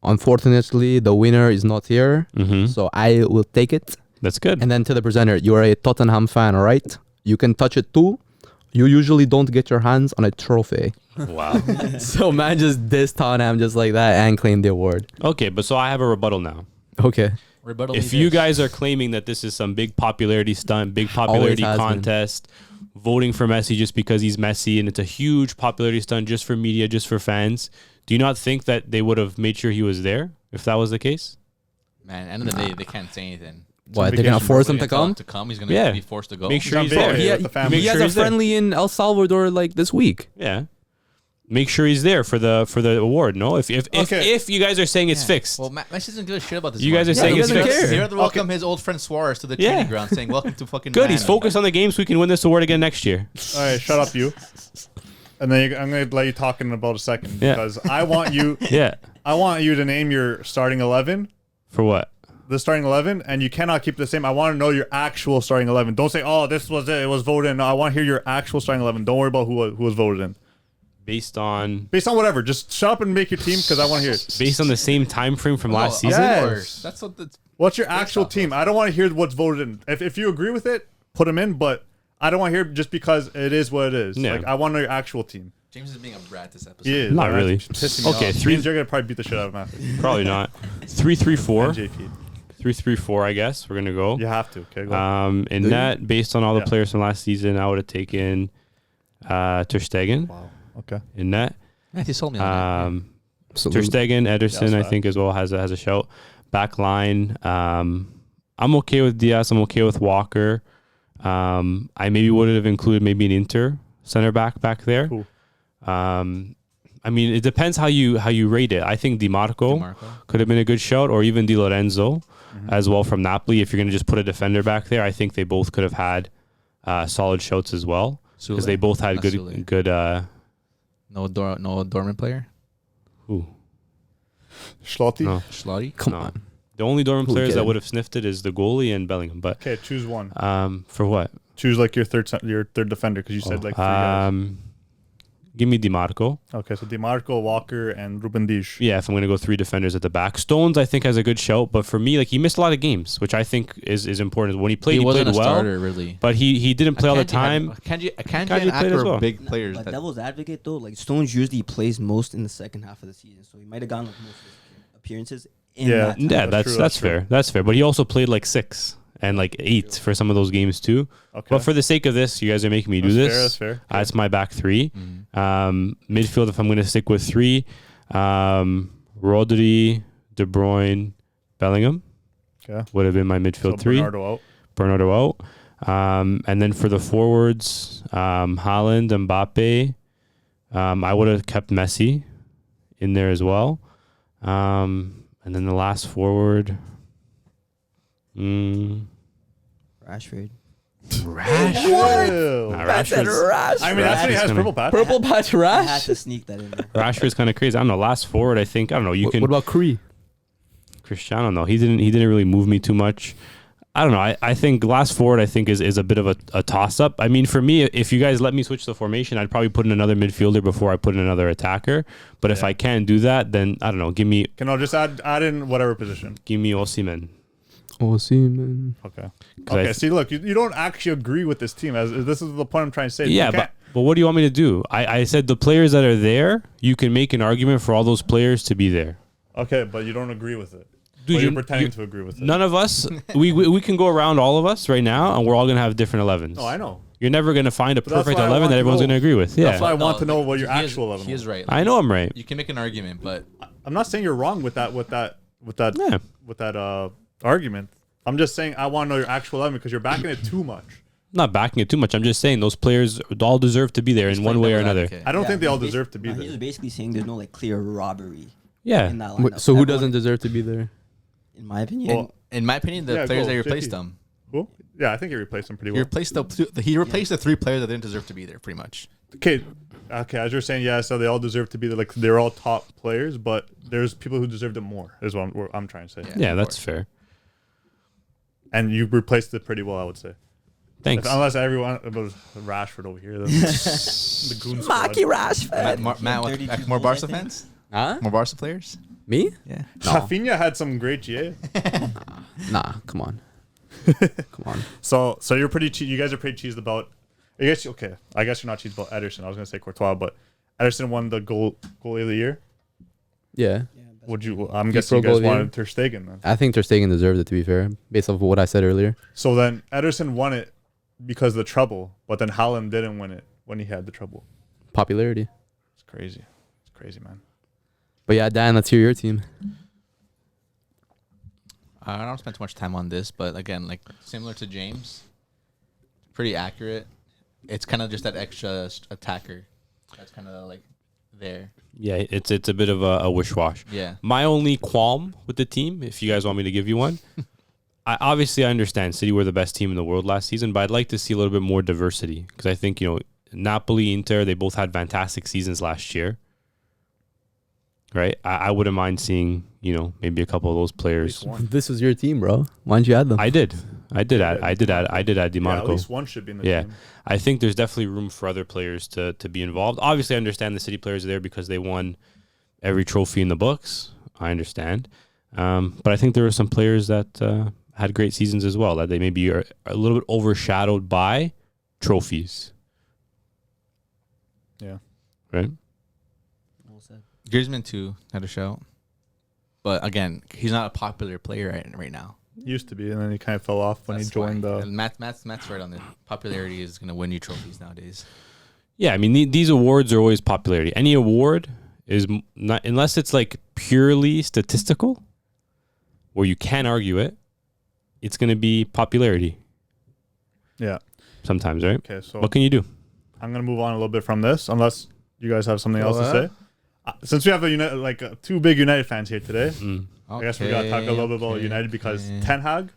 unfortunately the winner is not here. Mm-hmm. So I will take it. That's good. And then to the presenter, you're a Tottenham fan, all right? You can touch it too. You usually don't get your hands on a trophy. Wow. So man just dissed Tottenham just like that and claimed the award. Okay, but so I have a rebuttal now. Okay. Rebuttal. If you guys are claiming that this is some big popularity stunt, big popularity has been. contest, voting for Messi just because he's Messi, and it's a huge popularity stunt just for media, just for fans, do you not think that they would have made sure he was there if that was the case? Man, end of the day, they can't say anything. What, they're vacation, going to force bro. him to come? To come, he's gonna Yeah. be forced to go. Make sure He's he's on there. video. He, with the family. Make he has sure a he's there. friendly in El Salvador like this week. Yeah. Make sure he's there for the award. No, if Okay. if you guys are saying it's Yeah. fixed, Well, Messi doesn't give a shit about this. You guys one. are saying he it's doesn't fixed. care. He's here to welcome his old friend Suarez to the Yeah. training ground, saying, "Welcome to fucking." Good. He's Man." focused on the game so we can win this award again next year. All right, shut up, you. And then I'm gonna let you talk in about a second Yeah. because I want you Yeah. to name your starting 11. For what? The starting 11, and you cannot keep the same. I want to know your actual starting 11. Don't say, "Oh, this was it. It was voted in." No, I want to hear your actual starting 11. Don't worry about who was voted in. Based on whatever. Just shut up and make your team because I want to hear it. based on the same time frame from last season. Yes. That's what the. What's your actual team? I don't want to hear what's voted in. If you agree with it, put them in. But I don't want to hear just because it is what it is. Yeah. Like I want to know your actual team. James is being a brat this episode. He is. Not That's really. pissing me Okay, off. three- Means you're gonna probably beat the shit out of him. Probably not. 3-3-4. JP. 3-3-4, I guess. We're gonna go. You have to. Okay. Go. In that, based on all the Yeah. players from last season, I would have taken Ter Stegen Wow. Okay. in that. Matthew sold me on Ter Absolutely. Stegen, Ederson, Yeah, I think as well has a shout. Back line. I'm okay with Diaz. I'm okay with Walker. I maybe would have included maybe an Inter center back there. Cool. I mean, it depends how you rate it. I think Di Marco could have been a good shout, or even Di Lorenzo as well from Napoli. If you're going to just put a defender back there, I think they both could have had solid shouts as well because they both had good. No dormant player. Who? Schlotti. No. Schlotty. Come No. on. The only dormant Who players get that it? would have sniffed it is the goalie and Bellingham. But Okay, choose one. for what? Choose like your third defender because you said like three guys. Give me Di Marco. Okay, so DiMarco, Walker, and Ruben Dish. Yeah, if I'm going to go three defenders at the back. Stones, I think, has a good shout. But for me, like, he missed a lot of games, which I think is important. When he played, he wasn't played a well. starter, really. But he didn't play all the time. Akanji Akanji and played as Acker well. are big players. But that- devil's advocate though, like Stones usually plays most in the second half of the season, so he might have gotten like most of his appearances in Yeah. that time. Yeah, That's true, that's that's true. fair. That's fair. But he also played like 6 and like 8 for some of those games too. Okay. But for the sake of this, you guys are making me do this. That's fair. That's my back three. Mhm. Midfield, if I'm going to stick with 3, Rodri, De Bruyne, Bellingham Okay. would have been my midfield So 3. Bernardo out. Bernardo out. And then for the forwards, Haaland, Mbappe. I would have kept Messi in there as well. And then the last forward. Rashford. Ew. Nah, Rashford's, I mean, that's when he has gonna- purple patch. Purple patch I had rash. to sneak that in there. Rashford's kind of crazy. I don't know. Last forward, I think. I don't know. You can. What about Cree? Cristiano? No, he didn't really move me too much. I don't know. I think last forward, I think is a bit of a toss up. I mean, for me, if you guys let me switch the formation, I'd probably put in another midfielder before I put in another attacker. But if Yeah. I can't do that, then I don't know. Give me Can I just add in whatever position? Osimhen. Oh, see, man. Okay. 'Cause I Okay. th- See, look, you don't actually agree with this team. As this is the point I'm trying to say. Yeah, You but can't- what do you want me to do? I said the players that are there, you can make an argument for all those players to be there. okay, but you don't agree with it. Dude, But you're you- pretending you- to agree with it. None of us, we can go around all of us right now, and we're all gonna have different 11s. No, I know. You're never gonna find a But that's perfect why I 11 want that to everyone's know. gonna agree with. That's why Yeah, I want to know what your he is- actual 11 He was. is right. I know I'm right. You can make an argument, but I'm not saying you're wrong with that Yeah. argument. I'm just saying I want to know your actual 11 because you're backing it too much. I'm not backing it too much. I'm just saying those players all deserve to be there in one way or another. I don't think they he's all basi- deserve to be no, there. He's just basically saying there's no like clear robbery Yeah. in that lineup. So who Everyone- doesn't deserve to be there? In my opinion, Well, in my opinion, the Yeah, players go, that replaced JP. them, Cool. Yeah, I think he replaced him pretty he well. replaced the 3 players that didn't deserve to be there, pretty much. Okay, as you're saying, yeah, so they all deserve to be there. Like they're all top players, but there's people who deserved it more. Is what I'm trying to say. Yeah, of that's course. fair. And you replaced it pretty well, I would say. Thanks. Unless everyone was Rashford over here, the goon squad. Rashford. Matt, 32 more goals, Barca I think. fans? Huh? More Barca players? Me? Yeah. No. Rafinha had some great GA. Nah, come on. Come on. So you're pretty. You guys are pretty cheesed about. I guess okay. I guess you're not cheesed about Ederson. I was gonna say Courtois, but Ederson won the goalie of the year. Yeah. Would you? I'm FIFA guessing you guys goalie of the wanted year? Ter Stegen then. I think Ter Stegen deserved it, to be fair, based off of what I said earlier. So then Ederson won it because of the trouble, but then Haaland didn't win it when he had the trouble. Popularity. It's crazy. It's crazy, man. But yeah, Dan, let's hear your team. I don't spend too much time on this, but again, like similar to James, pretty accurate. It's kind of just that extra attacker that's kind of like there. Yeah, it's a bit of a wish-wash. Yeah. My only qualm with the team, if you guys want me to give you one, I understand City were the best team in the world last season, but I'd like to see a little bit more diversity because I think, Napoli, Inter, they both had fantastic seasons last year. Right? I wouldn't mind seeing, maybe a couple of those players. At least one. This was your team, bro. Why didn't you add them? I did. I did add Di Yeah, Monaco. at least one should be in the Yeah. team. I think there's definitely room for other players to be involved. Obviously, I understand the City players are there because they won every trophy in the books. I understand. But I think there were some players that had great seasons as well, that they maybe are a little bit overshadowed by trophies. Yeah. Right? Well said. Griezmann too had a shout, but again, he's not a popular player right now. Used to be, and then he kind of fell off when That's he joined why. the. And Matt's right on it. Popularity is going to win you trophies nowadays. Yeah, I mean, these awards are always popularity. Any award is not, unless it's like purely statistical, where you can't argue it, it's going to be popularity Yeah. sometimes, right? Okay, so What can you do? I'm gonna move on a little bit from this, unless you guys have something Go else to ahead. say. Since we have two big United fans here today, Mm. I guess we gotta talk a little bit about United because Ten Hag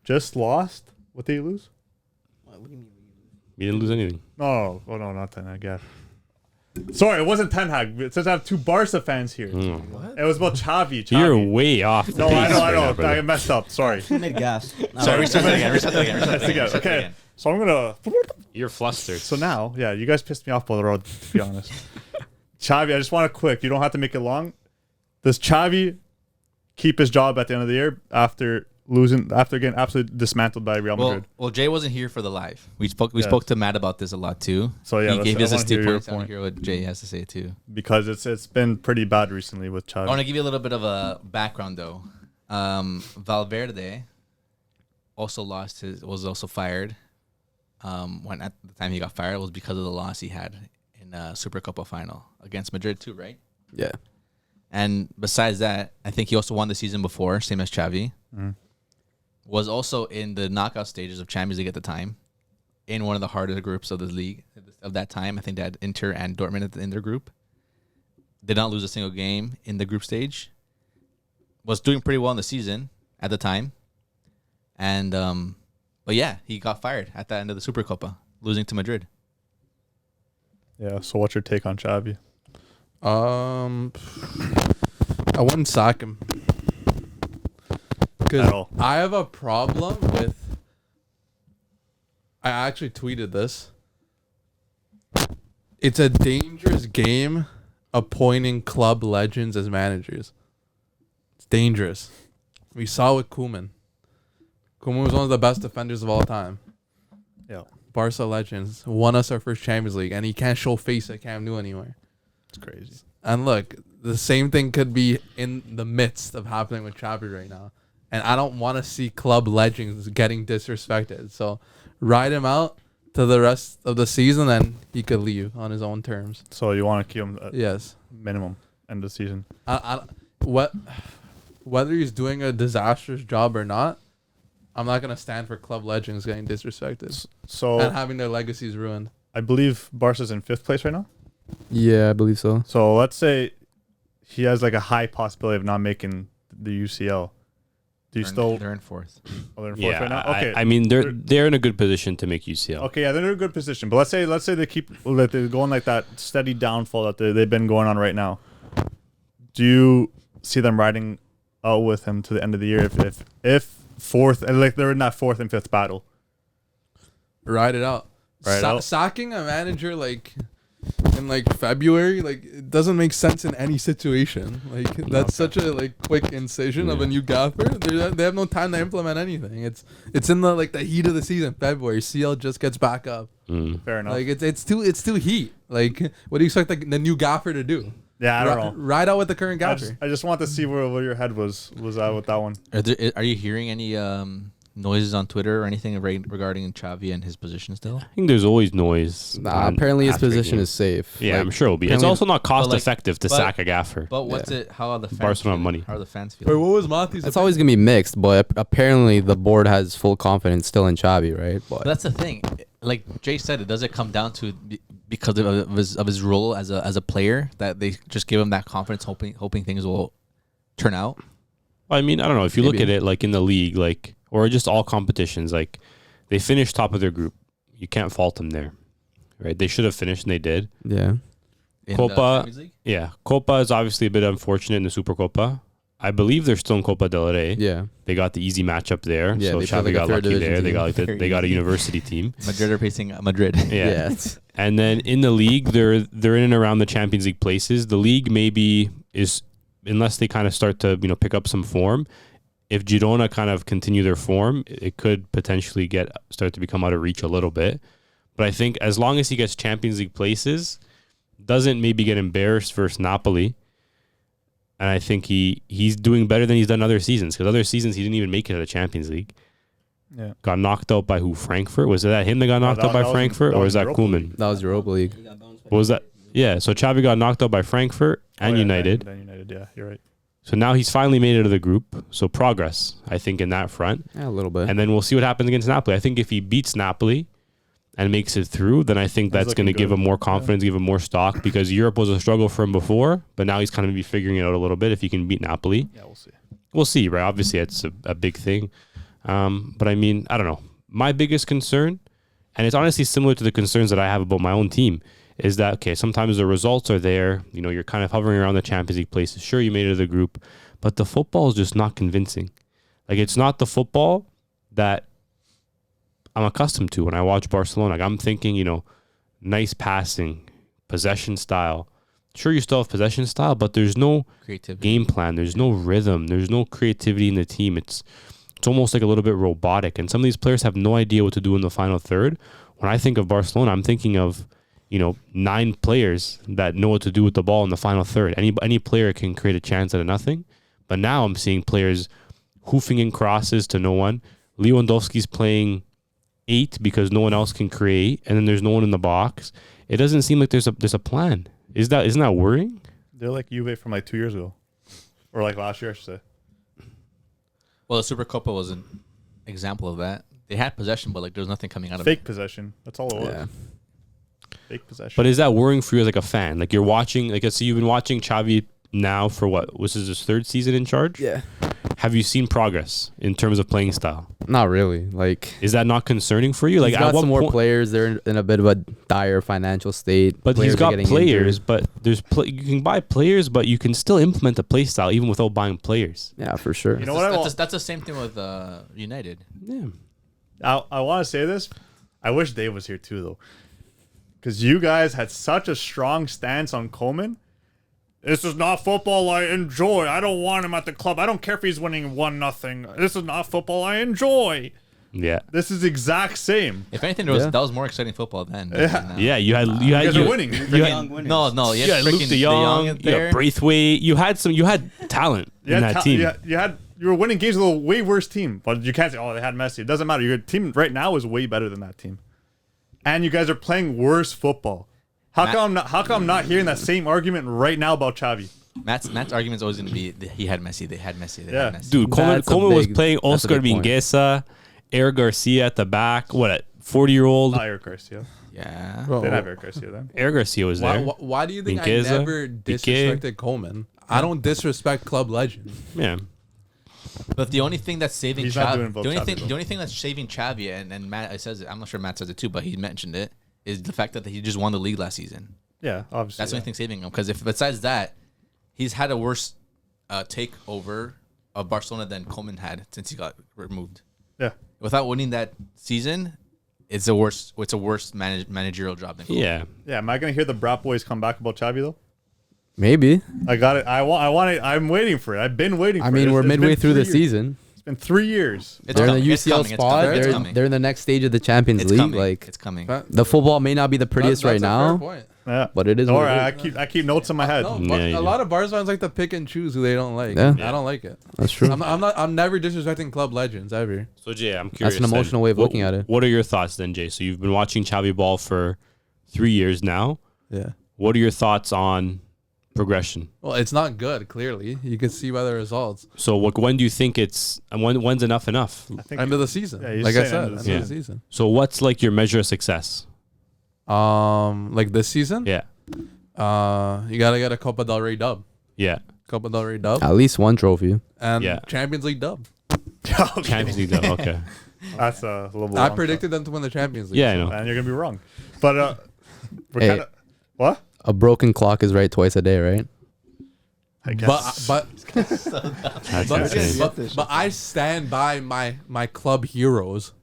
just lost. What did he lose? What do you mean? You didn't lose anything. No, oh no, not Ten Hag. Yeah. Sorry, it wasn't Ten Hag. Since I have two Barca fans here, Mm. it was about Xavi. You're way off. The No, I pace know, right now, I brother. messed up. Sorry. Who made gas? Sorry, restart that again. Okay, so I'm gonna. You're flustered. So now, yeah, you guys pissed me off by the road, to be honest. Xavi, I just want it quick. You don't have to make it long. Does Xavi keep his job at the end of the year after getting absolutely dismantled by Real Madrid? Well, Jay wasn't here for the live. We spoke Yes. to Matt about this a lot too. So, yeah, he gave us I his wanna hear 2 your points. I want point. to hear what Jay has to say too. Because it's been pretty bad recently with I want Xavi. to give you a little bit of a background though. Valverde was also fired. When at the time he got fired, it was because of the loss he had in Super Copa final against Madrid too, right? Yeah. And besides that, I think he also won the season before, same as Xavi. Was also in the knockout stages of Champions League at the time, in one of the hardest groups of the league of that time. I think they had Inter and Dortmund in their group. Did not lose a single game in the group stage. Was doing pretty well in the season at the time. And but yeah, he got fired at the end of the Super Copa, losing to Madrid. Yeah, so what's your take on Xavi? I wouldn't sack him because At all. I have a problem with. I actually tweeted this. It's a dangerous game appointing club legends as managers. It's dangerous. We saw with Koeman. Koeman was one of the best defenders of all time. Yeah, Barca legends won us our first Champions League, and he can't show face at Camp Nou anywhere. it's crazy. And look, the same thing could be in the midst of happening with Xavi right now. And I don't want to see club legends getting disrespected. So ride him out to the rest of the season, and he could leave on his own terms. So you want to keep him at Yes. minimum end of the season? Whether he's doing a disastrous job or not, I'm not gonna stand for club legends getting disrespected So and having their legacies ruined. I believe Barca's in 5th place right now. Yeah, I believe so. So let's say he has like a high possibility of not making the UCL. Do you still? They're in fourth. Oh, they're in 4th Yeah, right now. Okay. I mean, they're in a good position to make UCL. Okay, yeah, they're in a good position. But let's say they're going like that steady downfall that they've been going on right now. Do you see them riding out with him to the end of the year if 4th and like they're in that 4th and 5th battle? Ride it out. Ride it out. Sacking a manager in February, it doesn't make sense in any situation. That's such a quick incision of a new gaffer. They have no time to implement anything. It's in the heat of the season, February. CL just gets back up. Fair enough. It's too heat. What do you expect the new gaffer to do? Yeah, I don't know. Ride out with the current I gaffer. just want to see where your head was at with that one. Are you hearing any noises on Twitter or anything regarding Xavi and his position still? I think there's always noise. Nah, on apparently his after position games. is safe. Yeah, I'm sure it'll be. It's apparently- also not cost But, effective to but- sack a gaffer. But what's Yeah. it? How are the fans? Barcelona feeling? money. How are the fans Wait, feeling? what was Matthew's? It's always gonna be mixed, but apparently the board has full confidence still in Xavi, right? But But that's the thing. Like Jay said, does it come down to because of his role as a player that they just give him that confidence, hoping things will turn out? I mean, I don't know. If you look Maybe. at it in the league, or just all competitions, they finished top of their group. You can't fault them there, right? They should have finished, and they did. yeah, In Copa- the Champions League? Yeah, Copa is obviously a bit unfortunate in the Super Copa. I believe they're still in Copa del Rey. Yeah. They got the easy matchup there. Yeah, So they played Xavi like a got third lucky division there. They team. got like they got a university team. Madrid are facing Madrid. Yeah. Yeah. And then in the league, they're in and around the Champions League places. The league maybe is, unless they kind of start to pick up some form. If Girona kind of continue their form, it could potentially start to become out of reach a little bit. But I think as long as he gets Champions League places, doesn't maybe get embarrassed versus Napoli, and I think he's doing better than he's done other seasons, because other seasons he didn't even make it out of Champions League. Yeah. Got knocked out by who? Frankfurt? Was it that him that got knocked out by Frankfurt, or was that Koeman? That was Europa League. What was that? Yeah, so Xavi got knocked out by Frankfurt and United. Then United, yeah, you're right. So now he's finally made it of the group. So progress, I think, in that front. Yeah, a little bit. And then we'll see what happens against Napoli. I think if he beats Napoli and makes it through, then I think that's going to give him more confidence, give him more stock, because Europe was a struggle for him before, but now he's kind of be figuring it out a little bit if he can beat Napoli. Yeah, we'll see. We'll see, right? Obviously, it's a big thing. But I mean, I don't know. My biggest concern, and it's honestly similar to the concerns that I have about my own team, is that, okay, sometimes the results are there. You're kind of hovering around the Champions League places. Sure, you made it to the group, but the football is just not convincing. Like, it's not the football that I'm accustomed to when I watch Barcelona. Like, I'm thinking, nice passing, possession style. Sure, you still have possession style, but there's no Creativity. game plan. There's no rhythm. There's no creativity in the team. It's almost like a little bit robotic. And some of these players have no idea what to do in the final third. When I think of Barcelona, I'm thinking of 9 players that know what to do with the ball in the final third. Any player can create a chance out of nothing. But now I'm seeing players hoofing in crosses to no one. Lewandowski's playing 8 because no one else can create, and then there's no one in the box. It doesn't seem like there's a plan. Isn't that worrying? They're like Juve from like 2 years ago, or like last year, I should say. Well, the Supercopa was an example of that. They had possession, but there was nothing coming out of Fake it. possession. That's all it was. Yeah. Fake possession. But is that worrying for you as like a fan? Like, you're watching, so you've been watching Xavi now for what? Was this his 3rd season in charge? Yeah. Have you seen progress in terms of playing style? Not really. Like, Is that not concerning for you? Like, he's got at what some more point- players. They're in a bit of a dire financial state. But Players he's are got getting players, injured. but you can buy players, but you can still implement a play style even without buying players. Yeah, for sure. You know what I want? That's the same thing with United. Yeah. I want to say this. I wish Dave was here too, though, because you guys had such a strong stance on Koeman. This is not football I enjoy. I don't want him at the club. I don't care if he's winning 1-0. This is not football I enjoy. Yeah. This is exact same. If anything, Yeah. that was more exciting football then. Yeah. Yeah, you had You guys are winning. You had, Young winners. No, you you had had Luke freaking De Jong, in you there. had Braithwaite. You had talent in that team. You were winning games with a way worse team, but you can't say, "Oh, they had Messi." It doesn't matter. Your team right now is way better than that team, and you guys are playing worse football. How come I'm not hearing that same argument right now about Xavi? Matt's argument is always going to be he had Messi, they had Messi, they Yeah. had Messi. Dude, That's a Coleman was big- playing that's a Oscar big point. Mingueza, Eric Garcia at the back. What, a 40-year-old? Not Eric Garcia. Yeah. Bro, They didn't have Eric Garcia then. Eric Garcia was there. why do you think Mingueza, I never Piqué. disrespected Coleman? I don't disrespect club legends. Yeah. But the only thing that's saving He's not Xavi, doing both the only thing that's saving Xavi, and Matt says it, I'm not sure Matt says it too, but he mentioned it, is the fact that he just won the league last season. Yeah, obviously. That's the only thing saving him. Because if besides that, he's had a worse takeover of Barcelona than Koeman had since he got removed. Yeah. Without winning that season, it's a worse managerial job than Koeman. Yeah. Yeah. Am I gonna hear the Brat boys come back about Xavi though? Maybe. I got it. I want it. I'm waiting for it. I've been waiting. I for mean, it. we're It's midway been through the 3 years. season. It's been 3 years. It's They're in coming, the it's UCL coming, it's spot. coming, it's They're coming. they're in the next stage of the Champions It's League. coming. Like, It's coming. the football may not be the prettiest right That's a fair now, point. Yeah. but it is. Don't what worry, it is. I keep notes in my head. No, Yeah, but you a do. lot of Barca fans like to pick and choose who they don't like. Yeah. I don't like it. That's true. I'm never disrespecting club legends ever. So, Jay, I'm curious. That's an emotional way of looking at it. What are your thoughts then, Jay? So, you've been watching Xavi ball for 3 years now. Yeah. What are your thoughts on progression? Well, it's not good. Clearly, you can see by the results. So, when do you think when's enough? I think End of the season. Yeah, he's Like I saying said, end end of of the the season. So, what's like your measure of success? Like this season. Yeah. You gotta get a Copa del Rey dub. Yeah. Copa del Rey dub. At least one trophy. And Yeah. Champions League dub. Okay. Champions League, though. Okay. That's a little bit. I wrong, predicted them to win the Champions League. Yeah, I know. and you're gonna be wrong. But we're Hey. kind of what? A broken clock is right twice a day, right? I guess. That's insane. But I stand by my club heroes.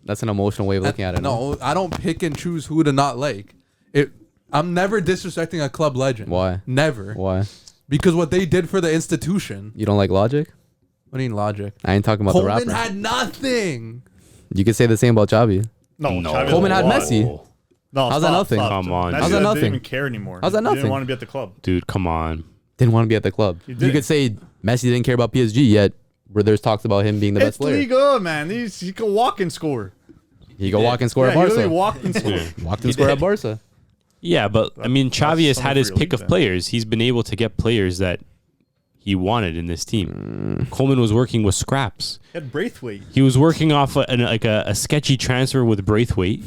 That's an emotional way of looking at it. No, I don't pick and choose who to not like. I'm never disrespecting a club legend. Why? Never. Why? Because what they did for the institution. You don't like Logic? What do you mean Logic? I ain't talking about Coleman the rapper. had nothing. You could say the same about Xavi. No, Xavi Coleman has had a lot. Messi. No, How's that nothing? Come on. Messi How's that didn't nothing? even care anymore. How's that He nothing? didn't want to be at the club. Dude, come on. Didn't want to be at the club. You did. could say Messi didn't care about PSG yet, where there's talks about him being the best It's player. Liga, man. He can walk and score. He go walk and score at He really Barca. walked and scored. Walked and score at Barca. Yeah, but I mean, Xavi has some had of his your pick league of then. players. He's been able to get players that he wanted in this team. Coleman was working with scraps. He had Braithwaite. He was working off a sketchy transfer with Braithwaite.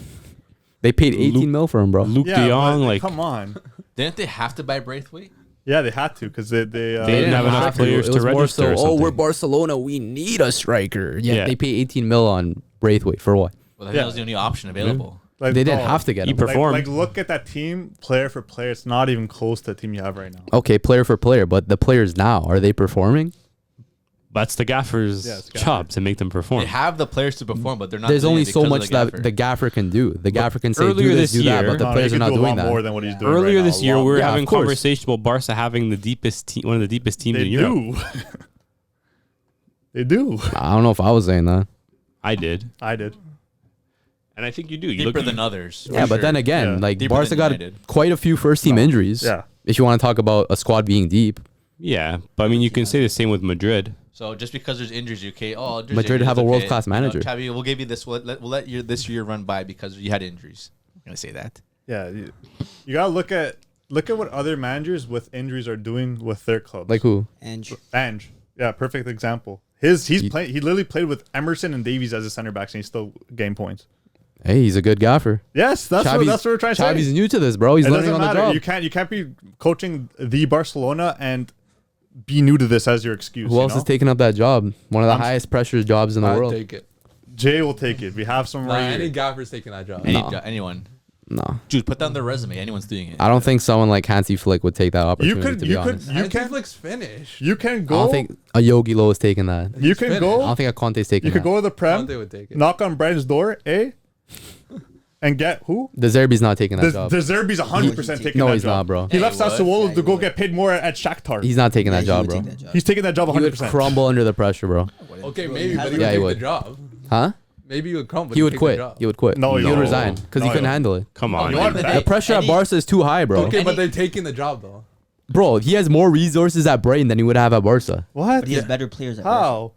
They paid 18 Luke- mil for him, bro. Luke Yeah, De Jong, but, like come on. Didn't they have to buy Braithwaite? Yeah, they had to because they didn't have enough players It to was more register or so, oh, we're something. Barcelona. We need a striker. Yeah, Yeah. they pay 18 mil on Braithwaite for what? Well, that Yeah. was the only option available. Like, They didn't no, have to get He him. performed. Like, look at that team, player for player. It's not even close to the team you have right now. Okay, player for player, but the players now, are they performing? That's the gaffer's Yeah, it's job to make them perform. They have the players to perform, but they're not. There's doing only it so because of much that the gaffer can do. The gaffer can say, earlier do this, this do that, year- but the No, players he are could not do a doing lot more that. than what he's doing Earlier right this now. year, A lot we were more. Yeah, having of course. conversation about Barca having the deepest team, one of the deepest teams They in Europe. do. They do. I don't know if I was saying that. I did, I did. and I think you do. You deeper look than others. Yeah, for but sure. then again, Yeah. like Deeper Barca than got United. quite a few first team injuries. Yeah. If you want to talk about a squad being deep, yeah, but I mean, you can say the same with Madrid. So just because there's injuries, okay, oh, there's Madrid injuries, have a okay. world-class manager. Xavi, we'll give you this. We'll let this year run by because you had injuries. I'm gonna say that. Yeah. You gotta look at what other managers with injuries are doing with their clubs. like who? And Ange. Yeah, perfect example. He's playing. He literally played with Emerson and Davies as his center backs, and he still gained points. Hey, he's a good gaffer. Yes, that's what we're trying to say. Xavi's new to this, bro. He's It learning doesn't on the matter. job. You can't be coaching the Barcelona and be new to this as your excuse. Who else is taking up that job? One of the I'm- highest pressure jobs in the I'd world. take it. Jay will take it. We have some right Any here. gaffer's taking that job. Anyone. No, Jude, put down their resume. Anyone's doing it. I don't think someone like Hansi Flick would take that opportunity. To be honest, you can finish. you can I go. don't think a Yogi Low is taking that. you can finished. I go. don't think a Conte's taking You could that. go to the Prem, They would take it. knock on Brandon's door, and get who? The Zerbi's not taking that job. The Zerbi's 100% taking No, that he's job. not, bro. He Yeah, left he would. Sassuolo Yeah, to he go would. get paid more at Shakhtar. He's not taking that he job, would bro. take that job. He's taking that job He would 100%. crumble under the pressure, bro. Okay, Well, maybe, he but has he it. would Yeah, he take would. the job. Huh? Maybe he would come, but He would take the quit. job. He would quit. No, he he would won't. resign because No, he couldn't he handle it. Come Oh, on, you want man. the- The pressure at Any- Barca is too high, bro. Okay, but Any- they're taking the job though. Bro, he has more resources at Brighton than he would have at Barca. What? But he has better players at Barca. How? What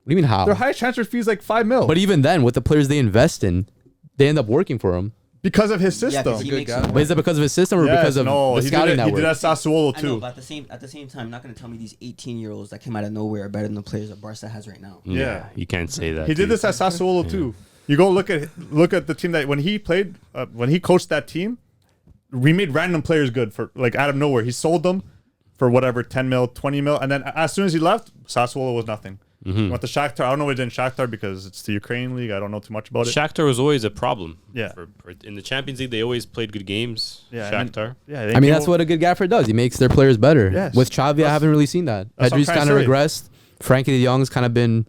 do you mean how? Their highest transfer fee is like 5 mil. But even then, with the players they invest in, they end up working for him. because of his Yeah, system. 'cause he Good makes guy. it But is it because of his system or because of no, the he scouting did it, he network? did that at Sassuolo I know, too. but at the same time, not going to tell me these 18-year-olds that came out of nowhere are better than the players that Barca has right now. Yeah. You can't say that. He did dude. this at Sassuolo too. You go look at the team that when he played, when he coached that team, we made random players good for like out of nowhere. He sold them for whatever 10 mil, 20 mil, and then as soon as he left, Sassuolo was nothing. He went to Shakhtar. I don't know what he did in Shakhtar because it's the Ukrainian league. I don't know too much about it. Shakhtar was always a problem. Yeah. In the Champions League, they always played good games. Yeah, Shakhtar. Yeah, I mean, that's what a good gaffer does. He makes their players better. Yes. With Xavi, I That's- haven't really seen that. that's what I'm Pedri's trying kind to of say. regressed. Frankie de Jong's kind of been,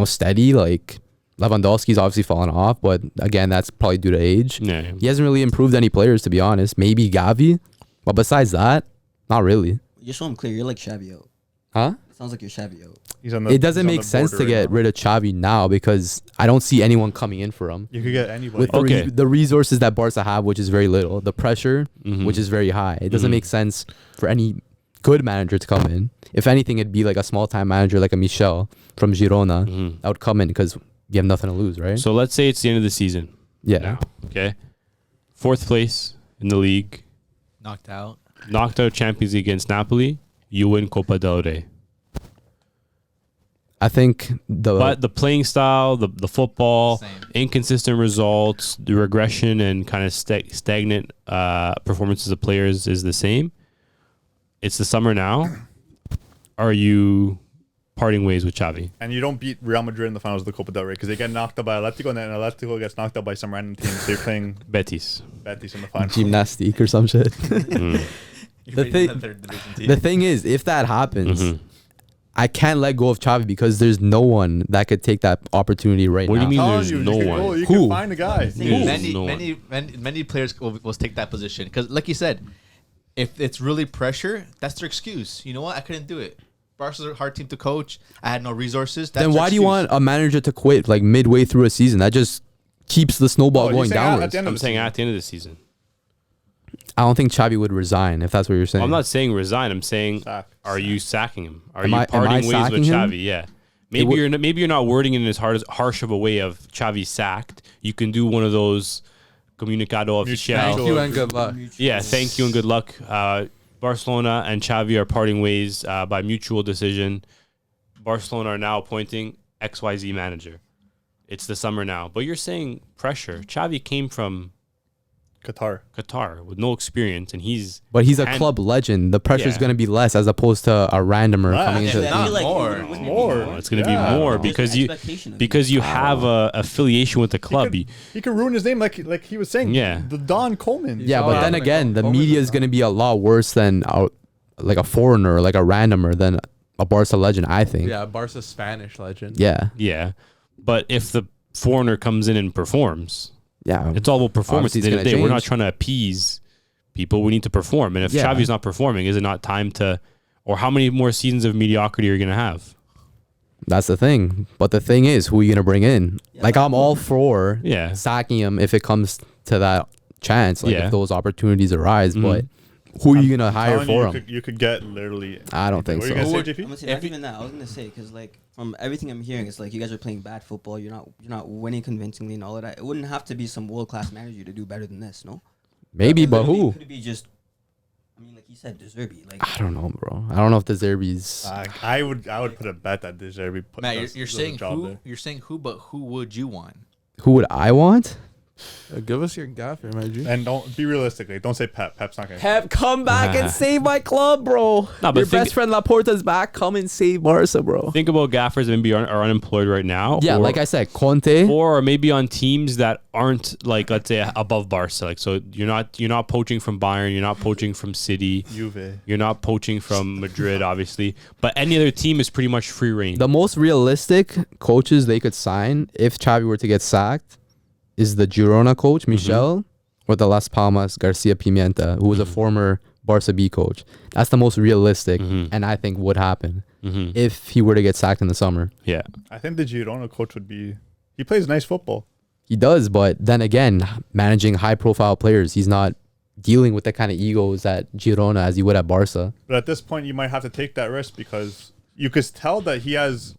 steady. Like Lewandowski's obviously fallen off, but again, that's probably due to age. Yeah. He hasn't really improved any players, to be honest. Maybe Gavi, but besides that, not really. Just so I'm clear, you're like Xavi out. Huh? It sounds like you're Xavi out. He's on the, It doesn't he's on make the sense to border get right now. rid of Xavi now because I don't see anyone coming in for him. You could get anybody. With Okay. the resources that Barca have, which is very little, the pressure, which is very high, it doesn't make sense for any good manager to come in. If anything, it'd be like a small-time manager like a Michel from Girona that would come in because you have nothing to lose, right? So let's say it's the end of the season. yeah. Now, okay. 4th place in the league, Knocked out. knocked out Champions League against Napoli. You win Copa del Rey. I think But the playing style, the football, Same. inconsistent results, the regression and kind of stagnant performances of players is the same. It's the summer now. Are you parting ways with Xavi? And you don't beat Real Madrid in the finals of the Copa del Rey because they get knocked out by Atletico, and then Atletico gets knocked out by some random team. So you're playing Betis. Betis in the finals. gymnastique or some shit. You're The thing is, if that happens, Mhm. I can't let go of Xavi because there's no one that could take that opportunity right What do now. you mean Telling there's you, no you can one? go- you Who? can find a guy. Who? Many, No one. many players will take that position because, like you said, if it's really pressure, that's their excuse. You know what? I couldn't do it. Barca's a hard team to coach. I had no resources. That's Then their why do you excuse. want a manager to quit like midway through a season? That just keeps the snowball Oh, you're going saying at downwards. the end of I'm the saying season. at the end of the season. I don't think Xavi would resign if that's what you're saying. I'm not saying resign. I'm saying, Sack. are you sacking him? Are Am you I parting ways sacking with him? Xavi? Yeah. would- Maybe you're not wording it in as harsh of a way of Xavi sacked. You can do one of those comunicado oficial. Thank you and good luck. Yeah, thank you and good luck. Barcelona and Xavi are parting ways by mutual decision. Barcelona are now appointing XYZ manager. It's the summer now. But you're saying pressure. Xavi came from Qatar. Qatar with no experience, and he's But he's a And- club legend. The pressure's Yeah. going to be less as opposed to a randomer Right. coming into. Yeah, I feel like more. it wouldn't be More. it's going to Yeah. be more Just because the you expectation of because you have a affiliation with the club. He could ruin his name like he was saying. Yeah. The Don Coleman. Yeah, but Oh, then yeah. again, the Coleman media is is going to be a lot worse than like a foreigner, like a randomer, than a Barca legend, I think. Yeah, Barca Spanish legend. Yeah. Yeah, but if the foreigner comes in and performs, Yeah. it's all about performance. Obviously At the end of it's the day, we're gonna not change. trying to appease people. We need to perform. And if Yeah. Xavi's not performing, is it not time to, or how many more seasons of mediocrity are you going to have? That's the thing. But the thing is, who are you going to bring in? Like, I'm all for Yeah. sacking him if it comes to that chance, like Yeah. if those opportunities arise. Mhm. But who are you going to hire Telling for you, him? you could get literally. I don't think What are you so. gonna say, Or- JP? I'm gonna say not even that. I was gonna say because like from everything I'm hearing, it's like you guys are playing bad football. You're not winning convincingly and all of that. It wouldn't have to be some world class manager to do better than this, no? Maybe, but who? Could it be just? I mean, like you said, Deserbi. Like I don't know, bro. I don't know if the Zerbi's. I would put a bet that this Xavi put. Matt, does- you're does a saying job who? there. You're saying who? But who would you want? Who would I want? Give us your gaffer, my G. And don't be realistic. Like, don't say Pep. Pep's not gonna. Pep, come back and save my club, bro. No, but Your think- best friend Laporta's back. Come and save Barca, bro. Think about gaffers that maybe are unemployed right now. Yeah, or, like I said, Conte. or maybe on teams that aren't like, let's say, above Barca. Like, so you're not poaching from Bayern, you're not poaching from City, Juve. you're not poaching from Madrid, obviously. But any other team is pretty much free reign. The most realistic coaches they could sign if Xavi were to get sacked is the Girona coach, Michel, or the Las Palmas, Garcia Pimienta, who was a former Barca B coach. That's the most realistic, and I think would happen if he were to get sacked in the summer. Yeah. I think the Girona coach would be. He plays nice football. He does, but then again, managing high-profile players, he's not dealing with the kind of egos at Girona as he would at Barca. But at this point, you might have to take that risk because you could tell that he has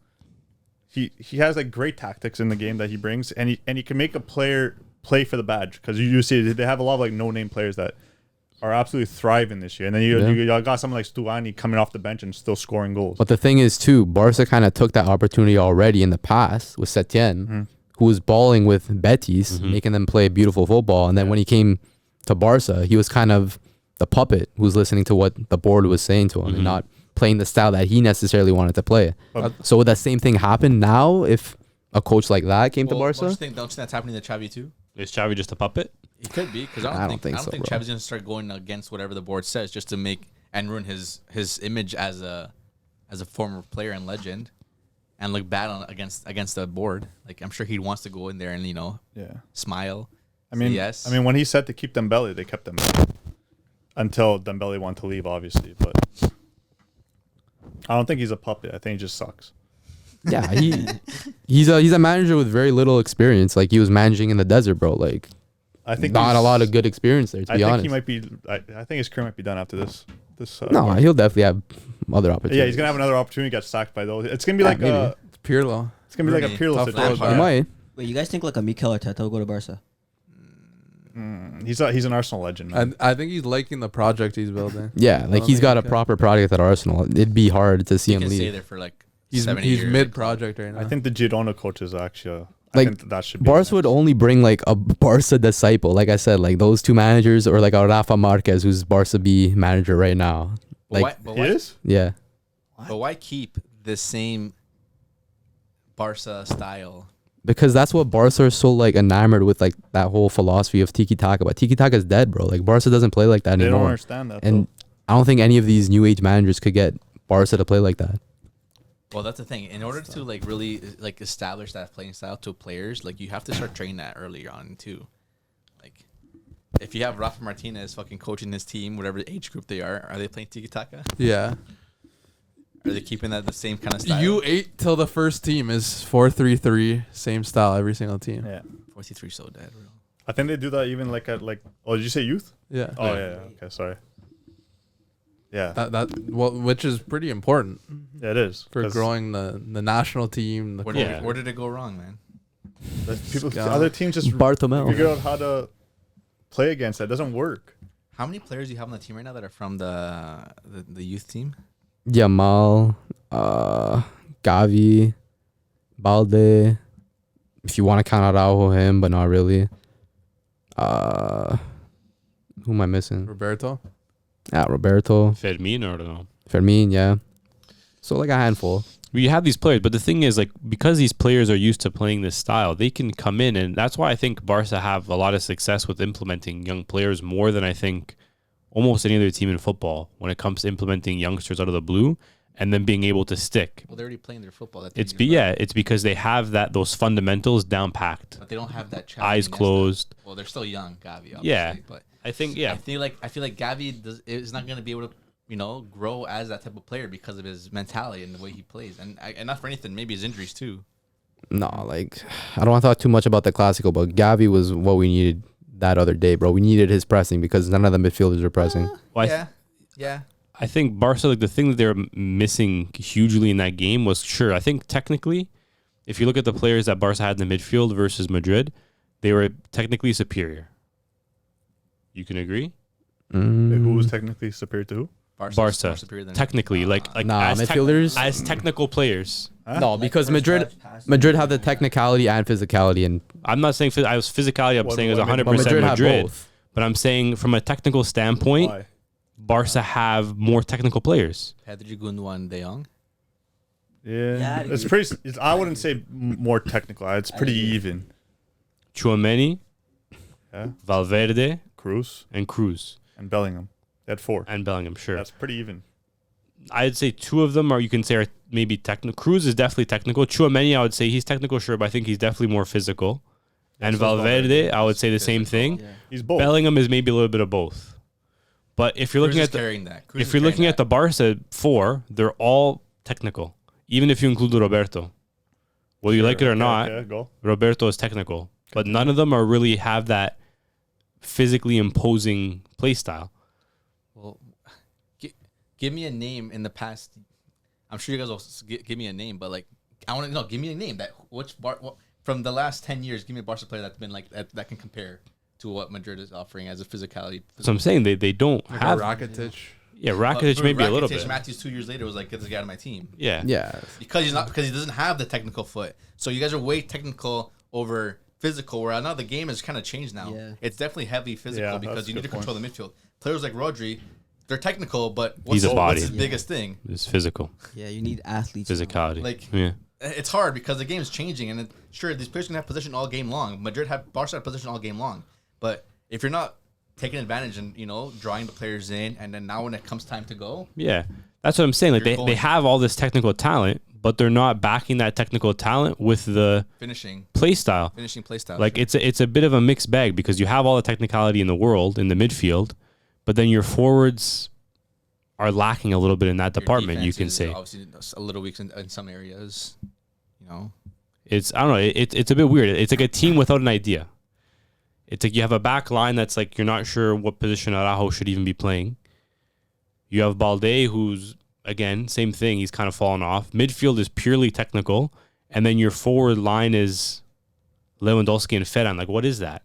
like great tactics in the game that he brings, and he can make a player play for the badge because you see they have a lot of like no name players that are absolutely thriving this year, and then you got someone like Stuani coming off the bench and still scoring goals. But the thing is, too, Barca kind of took that opportunity already in the past with Setien, who was balling with Betis, making them play beautiful football. And then when he came to Barca, he was kind of the puppet who was listening to what the board was saying to him and not playing the style that he necessarily wanted to play. So would that same thing happen now if a coach like that came to Barca? Don't you think that's happening to Xavi too? Is Xavi just a puppet? It could be because I don't think so, bro. Xavi's gonna start going against whatever the board says just to make and ruin his image as a former player and legend, and look bad against the board. Like I'm sure he wants to go in there and smile. I mean, say yes. I mean, when he said to keep Dembele, they kept Dembele until Dembele wanted to leave, obviously. But I don't think he's a puppet. I think he just sucks. Yeah, he's a manager with very little experience. Like he was managing in the desert, bro. Like I think not a he's- lot of good experience there, to I be think honest. he might be. I think his career might be done after this. No, he'll definitely have other opportunities. Yeah, he's gonna have another opportunity to get sacked by those. It's gonna be Yeah, like maybe. Pirlo. it's gonna be like a Rooney. Pirlo Tough situation. road. He might. wait, you guys think like a Mikel Arteta will go to Barca? He's an Arsenal legend. Man. I think he's liking the project he's building. Yeah, I like don't he's think got he a can. proper project at Arsenal. It'd be hard to see he him can stay leave. there for like He's 70 he's years. mid project right now. I think the Girona coach is actually. Like, I think that should be Barca would only bring like a Barca disciple. Like I said, like those two managers or like a Rafa Marquez, who's Barca B manager right now. Like, He is. yeah. But why keep the same Barca style? Because that's what Barca are so like enamored with, like that whole philosophy of tiki taka. But tiki taka is dead, bro. Like Barca doesn't play like that They don't anymore. understand that. And I don't think any of these new age managers could get Barca to play like that. Well, that's the thing. In order to like really like establish that playing style to players, like you have to start training that earlier on too. Like, if you have Rafa Martinez fucking coaching his team, whatever age group they are they playing tiki taka? Yeah. Are they keeping that the same kind of style? U8 till the first team is 4-3-3, same style every single team. Yeah. 43 so dead, bro. I think they do that even like at like. Oh, did you say youth? Yeah. Oh yeah. Okay, sorry. Yeah, Which is pretty important yeah, it is for 'cause growing the national team. The Where did it go wrong, man? Other teams just Bartomeu. figure out how to play against that. It doesn't work. How many players do you have on the team right now that are from the youth team? Yamal, Gavi, Balde. If you want to count Araujo, him, but not really. Who am I missing? Roberto. Roberto, Firmino, I don't know. Fermin, yeah. So like a handful. We have these players, but the thing is, like, because these players are used to playing this style, they can come in, and that's why I think Barca have a lot of success with implementing young players more than I think almost any other team in football when it comes to implementing youngsters out of the blue and then being able to stick. Well, they're already playing their football. It's because they have those fundamentals down packed. But they don't have that Eyes closed. Well, they're still young, Gavi. Obviously, Yeah. but I think I feel like Gavi is not going to be able to, grow as that type of player because of his mentality and the way he plays, and not for anything, maybe his injuries too. No, like I don't want to talk too much about the Clasico, but Gavi was what we needed that other day, bro. We needed his pressing because none of the midfielders were pressing. Well, Yeah. I think Barca, like the thing that they're missing hugely in that game was, sure, I think technically, if you look at the players that Barca had in the midfield versus Madrid, they were technically superior. You can agree? Who was technically superior to who? Barca's more superior than Technically, like Nah, as midfielders? as technical players. No, because Madrid have the technicality and physicality, and I'm not saying I was physicality. I'm saying it was 100% but Madrid have Madrid. both. But I'm saying from a technical standpoint, Why? Barca have more technical players. Pedri, Gundogan, De Jong. Yeah, it's pretty. I wouldn't say more technical. It's pretty even. Tchouaméni, Yeah, Valverde, Cruz and Cruz. and Bellingham. They had 4. And Bellingham, sure. That's pretty even. I'd say 2 of them are, you can say, are maybe technical. Cruz is definitely technical. Tchouaméni, I would say he's technical, sure, but I think he's definitely more physical. And so is Valverde, Valverde. I would say the same thing. Yeah. He's both. Bellingham is maybe a little bit of both. But if you're Cruz looking is at the carrying that. Cruz if is you're carrying looking at that. the Barca 4, they're all technical. Even if you include Roberto. Whether you like it or not, Okay, go. Roberto is technical. But none of them really have that physically imposing play style. Well, give me a name in the past. I'm sure you guys will give me a name, but like I want to know. Give me a name from the last 10 years. Give me a Barca player that's been like that can compare to what Madrid is offering as a physicality. So I'm saying they don't Like have. Rakitic. Yeah, Rakitic maybe a little bit. Matthews 2 years later was like, get this guy out of my team. Yeah. yeah, Because he doesn't have the technical foot. So you guys are way technical over physical. Where now the game has kind of changed now. Yeah. It's definitely heavy physical Yeah, because that's you a need to good control the midfield. Players like Rodri, they're technical, but He's a body. what's his Yeah. biggest thing? It's physical. Yeah, you need athletes. now. Physicality. Like- yeah. It's hard because the game's changing, and sure, these players can have position all game long. Barca have position all game long, but if you're not taking advantage and drawing the players in, and then now when it comes time to go, Yeah. That's what I'm saying. Like You're they going- have all this technical talent, but they're not backing that technical talent with the finishing play style. play style. Like it's a bit of a mixed bag because you have all the technicality in the world in the midfield, but then your forwards are lacking a little bit in that Your department. You defense can is say obviously a little weak in some areas. it's I don't know. It's a bit weird. It's like a team without an idea. It's like you have a back line that's like you're not sure what position Araujo should even be playing. You have Balde, who's again same thing. He's kind of fallen off. Midfield is purely technical, and then your forward line is Lewandowski and Ferran. Like, what is that?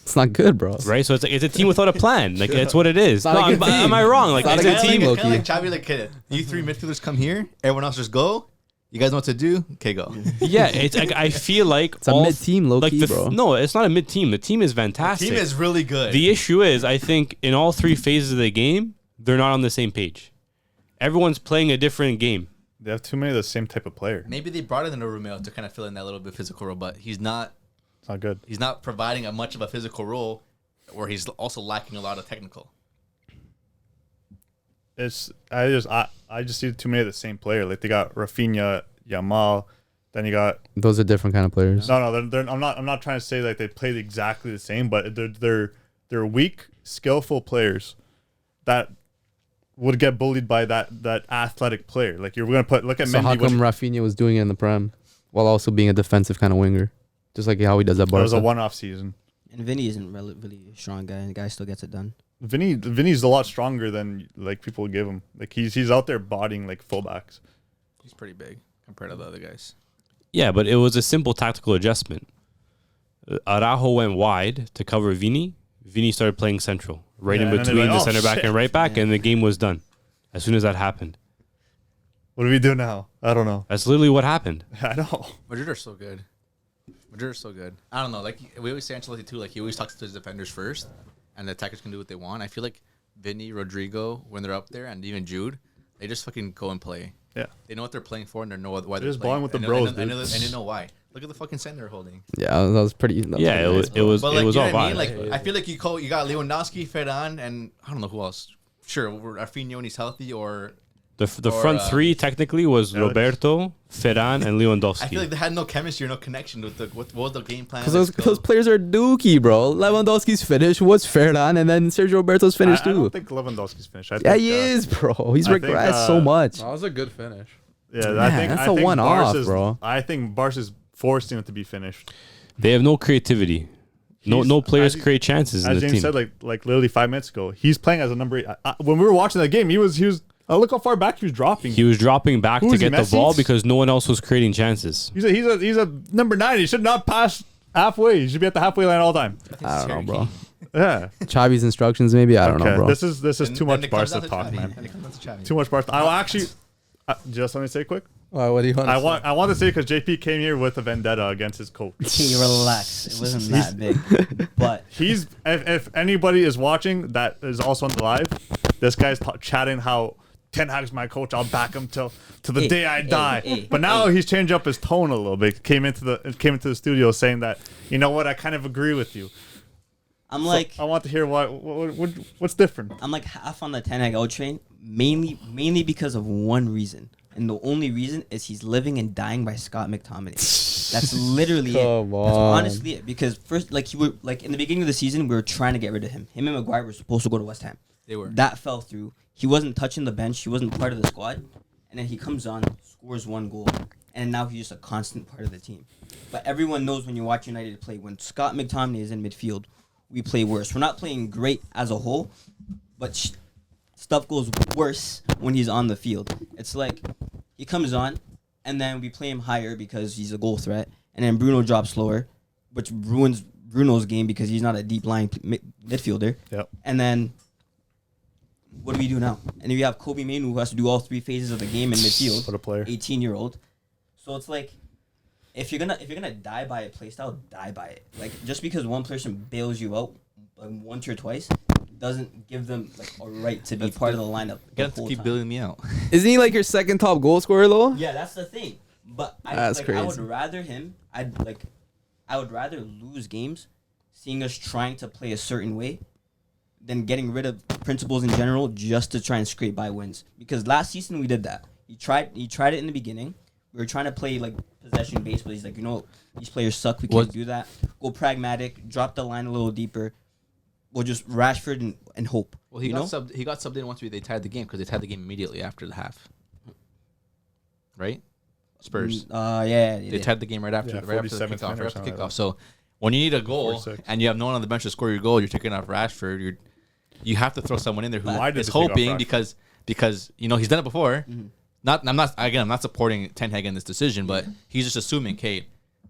it's not good, bro. Right? So it's like it's a team without a plan. Like that's what it is. not a good team. Am I wrong? Like It's not it's a a good team. team. Kind of like Xavi, like you three midfielders come here, everyone else just go. You guys know what to do? Okay, go. Yeah, it's like I feel like It's a mid-team, low-key, bro. No, it's not a mid-team. The team is fantastic. Team is really good. The issue is, I think, in all 3 phases of the game, they're not on the same page. Everyone's playing a different game. They have too many of the same type of player. Maybe they brought in a Romeo to kind of fill in that little bit physical role, but he's not It's not good. providing much of a physical role, where he's also lacking a lot of technical. I just see too many of the same player. Like they got Rafinha, Yamal, then you got Those are different kind of players. no. I'm not trying to say like they played exactly the same, but they're weak, skillful players that would get bullied by that athletic player. Like you're gonna look at So Mendy. how come Rafinha was doing it in the Prem while also being a defensive kind of winger, just like how he does at It was a Barca? one-off season. And Vinny isn't really a strong guy, and the guy still gets it done. Vinny's a lot stronger than like people give him. Like he's out there bodying like fullbacks. He's pretty big compared to the other guys. Yeah, but it was a simple tactical adjustment. Araujo went wide to cover Vini. Vini started playing central, right in Yeah, and then between they're the like, center "Oh, back shit." and right back, and the game was done. As soon as that happened, What do we do now? I don't know. that's literally what happened. I know. Madrid are so good. Madrid are so good. I don't know. Like we always say Ancelotti too. Like he always talks to his defenders first, and the attackers can do what they want. I feel like Vinny, Rodrigo, when they're up there, and even Jude, they just fucking go and play. Yeah. They know what they're playing for, and they know why They're they're just playing. balling with the And bros, and dude. and they know why. Look at the fucking center they're holding. Yeah, that was pretty. That was Yeah, pretty it nice. was But like, it was you all know what I mean? vibes. Like I feel like you got Lewandowski, Ferran, and I don't know who else. Sure, Rafinha when he's healthy, or The front three technically was Yeah. Roberto, Ferran, and Lewandowski. I feel like they had no chemistry or no connection with what was the game plan. Because those players are dookie, bro. Lewandowski's finish was Ferran, and then Sergio Roberto's finish I too. don't think Lewandowski's finished. Yeah, he is, bro. He's I think, regressed so much. That was a good finish. Yeah, Man, I think that's I a think one-off, Barca's- bro. I think Barca's forcing it to be finished. They have no creativity. No He's- players as- create chances in As the James team. said, like literally 5 minutes ago, he's playing as a number 8. When we were watching that game, he was. Look how far back he was dropping. He was dropping back Who to is he, get the Messi? ball because no one else was creating chances. He's a number 9. He should not pass halfway. He should be at the halfway line all the time. I don't know, bro. Yeah. Chavi's instructions, maybe. I don't know, bro. This is too much Barca talk, man. Too much Barca. I will actually. Just let me say quick. What do you want? I want to say because JP came here with a vendetta against his coach. Hey, relax. It wasn't that big, but He's if anybody is watching that is also on the live, this guy's chatting how Ten Hag's my coach. I'll back him till the day I die. But now he's changed up his tone a little bit. Came into the studio saying that, you know what, I kind of agree with you. I'm like I want to hear what's different. I'm like half on the Ten Hag out train, mainly because of one reason. And the only reason is he's living and dying by Scott McTominay. That's literally it. Come That's on. honestly it. Because first, like in the beginning of the season, we were trying to get rid of him. Him and Maguire were supposed to go to West Ham. They were. That fell through. He wasn't touching the bench. He wasn't part of the squad. And then he comes on, scores 1 goal, and now he's just a constant part of the team. But everyone knows when you watch United play, when Scott McTominay is in midfield, we play worse. We're not playing great as a whole, but stuff goes worse when he's on the field. It's like he comes on, and then we play him higher because he's a goal threat, and then Bruno drops lower, which ruins Bruno's game because he's not a deep lying midfielder. Yep. And then what do we do now? And then we have Kobe Mainu who has to do all 3 phases of the game in midfield. What a player. 18-year-old. So it's like if you're gonna die by a playstyle, die by it. Like just because one person bails you out like once or twice doesn't give them like a right to be part of the lineup. The Get to whole keep time. bailing me out. Isn't he like your second top goal scorer though? Yeah, that's the thing. But That's I crazy. would rather him. I would rather lose games, seeing us trying to play a certain way, than getting rid of principles in general just to try and scrape by wins. Because last season we did that. He tried it in the beginning. We were trying to play like possession based, but he's like, these players suck. We can't do that. Go pragmatic. Drop the line a little deeper. We'll just Rashford and hope. Well, he got subbed in once they tied the game because they tied the game immediately after the half. Right? Spurs. Yeah. They tied the game right after the 47th kickoff. minute or something like that. So when you need a goal 46. and you have no one on the bench to score your goal, you're taking off Rashford. You have to throw someone in there who Why did is they take off hoping Rashford? because he's done it before. I'm not supporting Ten Hag in this decision, but he's just assuming, okay,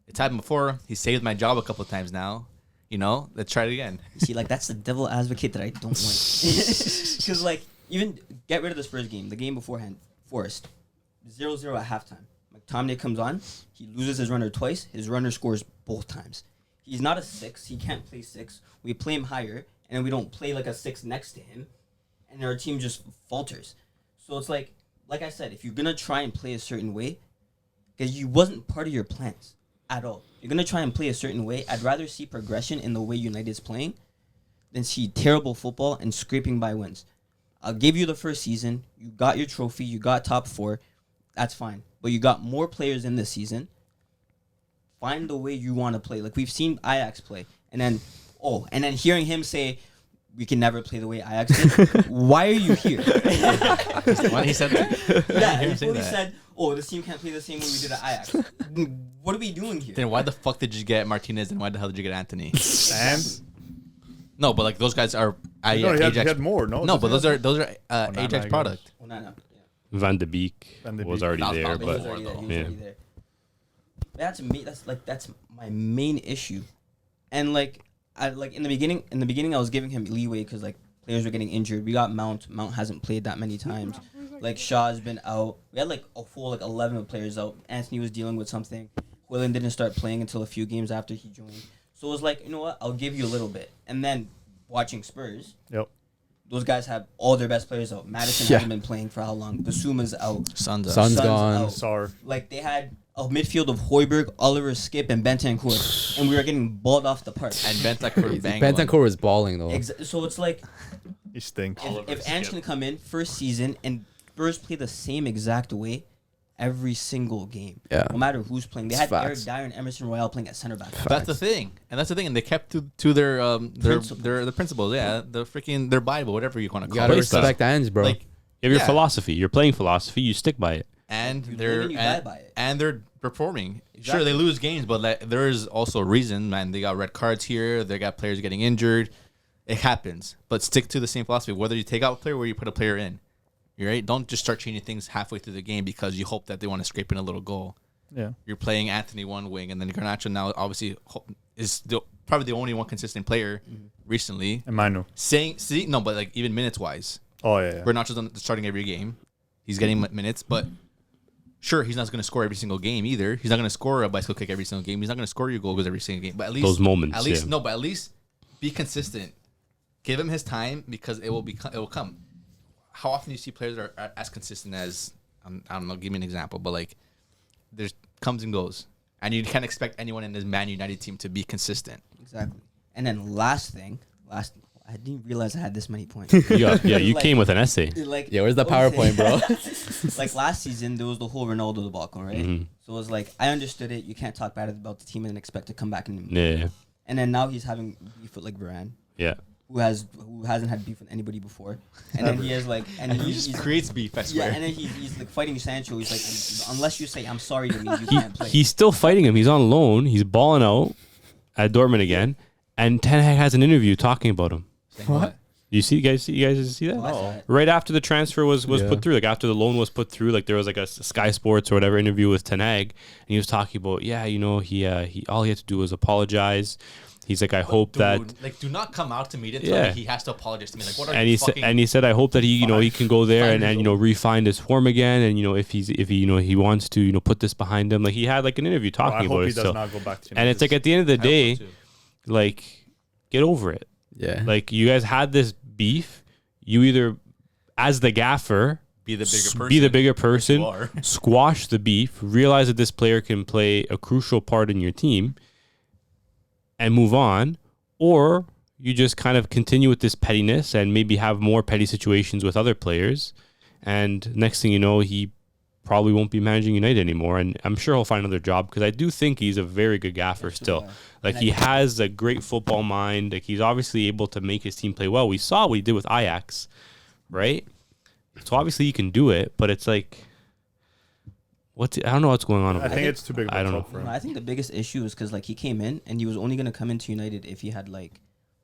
it's happened before. He saved my job a couple of times now. Let's try it again. See, like that's the devil advocate that I don't like. Because like even get rid of the Spurs game, the game beforehand, Forest, 0-0 at halftime. McTominay comes on, he loses his runner twice. His runner scores both times. He's not a 6. He can't play 6. We play him higher, and then we don't play like a 6 next to him, and our team just falters. So it's like I said, if you're gonna try and play a certain way, because you wasn't part of your plans at all. You're gonna try and play a certain way. I'd rather see progression in the way United's playing than see terrible football and scraping by wins. I'll give you the first season. You got your trophy. You got top 4. That's fine. But you got more players in this season. Find the way you want to play. Like we've seen Ajax play, and then hearing him say, "We can never play the way Ajax did." Why are you here? Why he said that? Yeah, he fully said, "Oh, this team can't play the same way we did at Ajax." What are we doing here? Then why the fuck did you get Martinez and why the hell did you get Anthony? And No, but like those guys are no, he Ajax. had more. No, But those are Onana, Ajax I product. Oh, no. Van de Beek Van de was Beek. already That was there, probably He was but already there. He was yeah. already there. That's my main issue, and like in the beginning I was giving him leeway because like players were getting injured. We got Mount hasn't played that many times. Like Shaw's been out. We had like a full 11 players out. Anthony was dealing with something. Willian didn't start playing until a few games after he joined. So it was like, you know what? I'll give you a little bit. And then watching Spurs, Yep. those guys have all their best players out. Madison hasn't been playing for how long? Basuma's out. Sun's Son's Son's gone. out. Sar. Like they had a midfield of Højbjerg, Oliver, Skip, and Bentancur, and we were getting balled off the park. and Bentancur bang. Bentancur was balling though. So it's like He stinks. if Ange can come in first season and Spurs play the same exact way every single game, Yeah. no matter who's playing. They It's had Eric facts. Dyer and Emerson Royale playing at center back. That's the thing, and and they kept to their Principles. the principles. Yeah, their Bible, whatever you want to You call gotta it. respect Ange, bro. Like, You have your Yeah. philosophy. You're playing philosophy. You stick by it. and You live they're and you die by it. and they're performing. Sure, Exactly. they lose games, but there is also a reason. Man, they got red cards here. They got players getting injured. It happens, but stick to the same philosophy. Whether you take out a player or you put a player in, you're right. Don't just start changing things halfway through the game because you hope that they want to scrape in a little goal. Yeah. You're playing Anthony one wing, and then Garnacho now obviously is probably the only one consistent player recently. And Manu. But like even minutes wise, Oh, yeah. Garnacho's starting every game. He's getting minutes, but sure, he's not going to score every single game either. He's not going to score a bicycle kick every single game. He's not going to score your goals every single game. But at least Those moments, at least yeah. but at least be consistent. Give him his time because it will come. How often do you see players that are as consistent as I don't know? Give me an example, but like there's comes and goes, and you can't expect anyone in this Man United team to be consistent. Exactly. And then last, I didn't realize I had this many points. You Like- came with an essay. Like, Yeah, where's the PowerPoint, bro? Like last season, there was the whole Ronaldo debacle, right? Mhm. So it was like I understood it. You can't talk bad about the team and expect to come back and Yeah, And then now he's having beef with like Varane, yeah. who hasn't had beef with anybody before. And then he has like, and He he's just creates beef. I yeah, swear. and then he's like fighting Sancho. He's like, unless you say I'm sorry to me, you He, can't play. he's still fighting him. He's on loan. He's balling out at Dortmund again. And Ten Hag has an interview talking about him. What? You guys see that? Oh, I saw it. Right after the transfer was Yeah. put through, like after the loan was put through, like there was like a Sky Sports or whatever interview with Ten Hag, and he was talking about, he all he had to do was apologize. He's like, I hope that, like, do not come out to me and tell Yeah. me he has to apologize to me. Like, what are and you he said, fucking? and he said, I hope that he can go there 5 years and refine his form again, and if he wants to put this behind him. Like he had like an interview Well, I talking hope about he it. does So, not go back to and it's like at the end of the I day, hope so too. like, get over it. Yeah. Like you guys had this beef. You either, as the gaffer, Be the bigger person. be the bigger person, You are. squash the beef, realize that this player can play a crucial part in your team, and move on, or you just kind of continue with this pettiness and maybe have more petty situations with other players, and next thing you know, he probably won't be managing United anymore, and I'm sure he'll find another job because I do think he's a very good gaffer still. Like he has a great football mind. Like he's obviously able to make his team play well. We saw what he did with Ajax, right? So obviously he can do it, but it's like, I don't know what's going on over I there. think it's too big of I a don't club know. for him. I think the biggest issue is because like he came in and he was only gonna come into United if he had like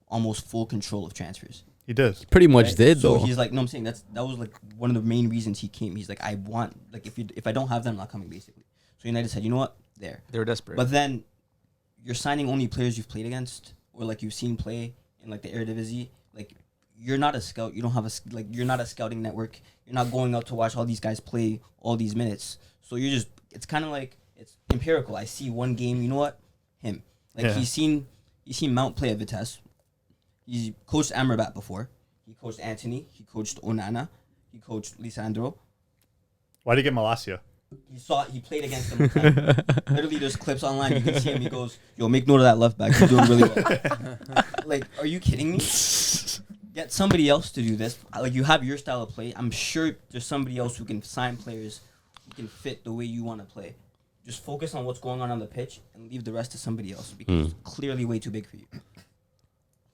almost full control of transfers. He does. Pretty much Right? did So though. he's like, no, I'm saying that was like one of the main reasons he came. He's like, I want like if I don't have them, I'm not coming basically. So United said, you know what, there. They were desperate. But then you're signing only players you've played against or like you've seen play in like the Eredivisie. Like you're not a scout. You don't have you're not a scouting network. You're not going out to watch all these guys play all these minutes. So you're just it's kind of like it's empirical. I see one game. You know what? Him. Like Yeah. he's seen Mount play at Vitesse. He's coached Amrabat before. He coached Anthony. He coached Onana. He coached Lisandro. Why did he get Malasia? He played against them. Literally, there's clips online. You can see him. He goes, "Yo, make note of that left back. He's doing really well." Like, are you kidding me? get somebody else to do this. Like, you have your style of play. I'm sure there's somebody else who can sign players who can fit the way you want to play. Just focus on what's going on the pitch and leave the rest to somebody else because it's clearly way too big for you.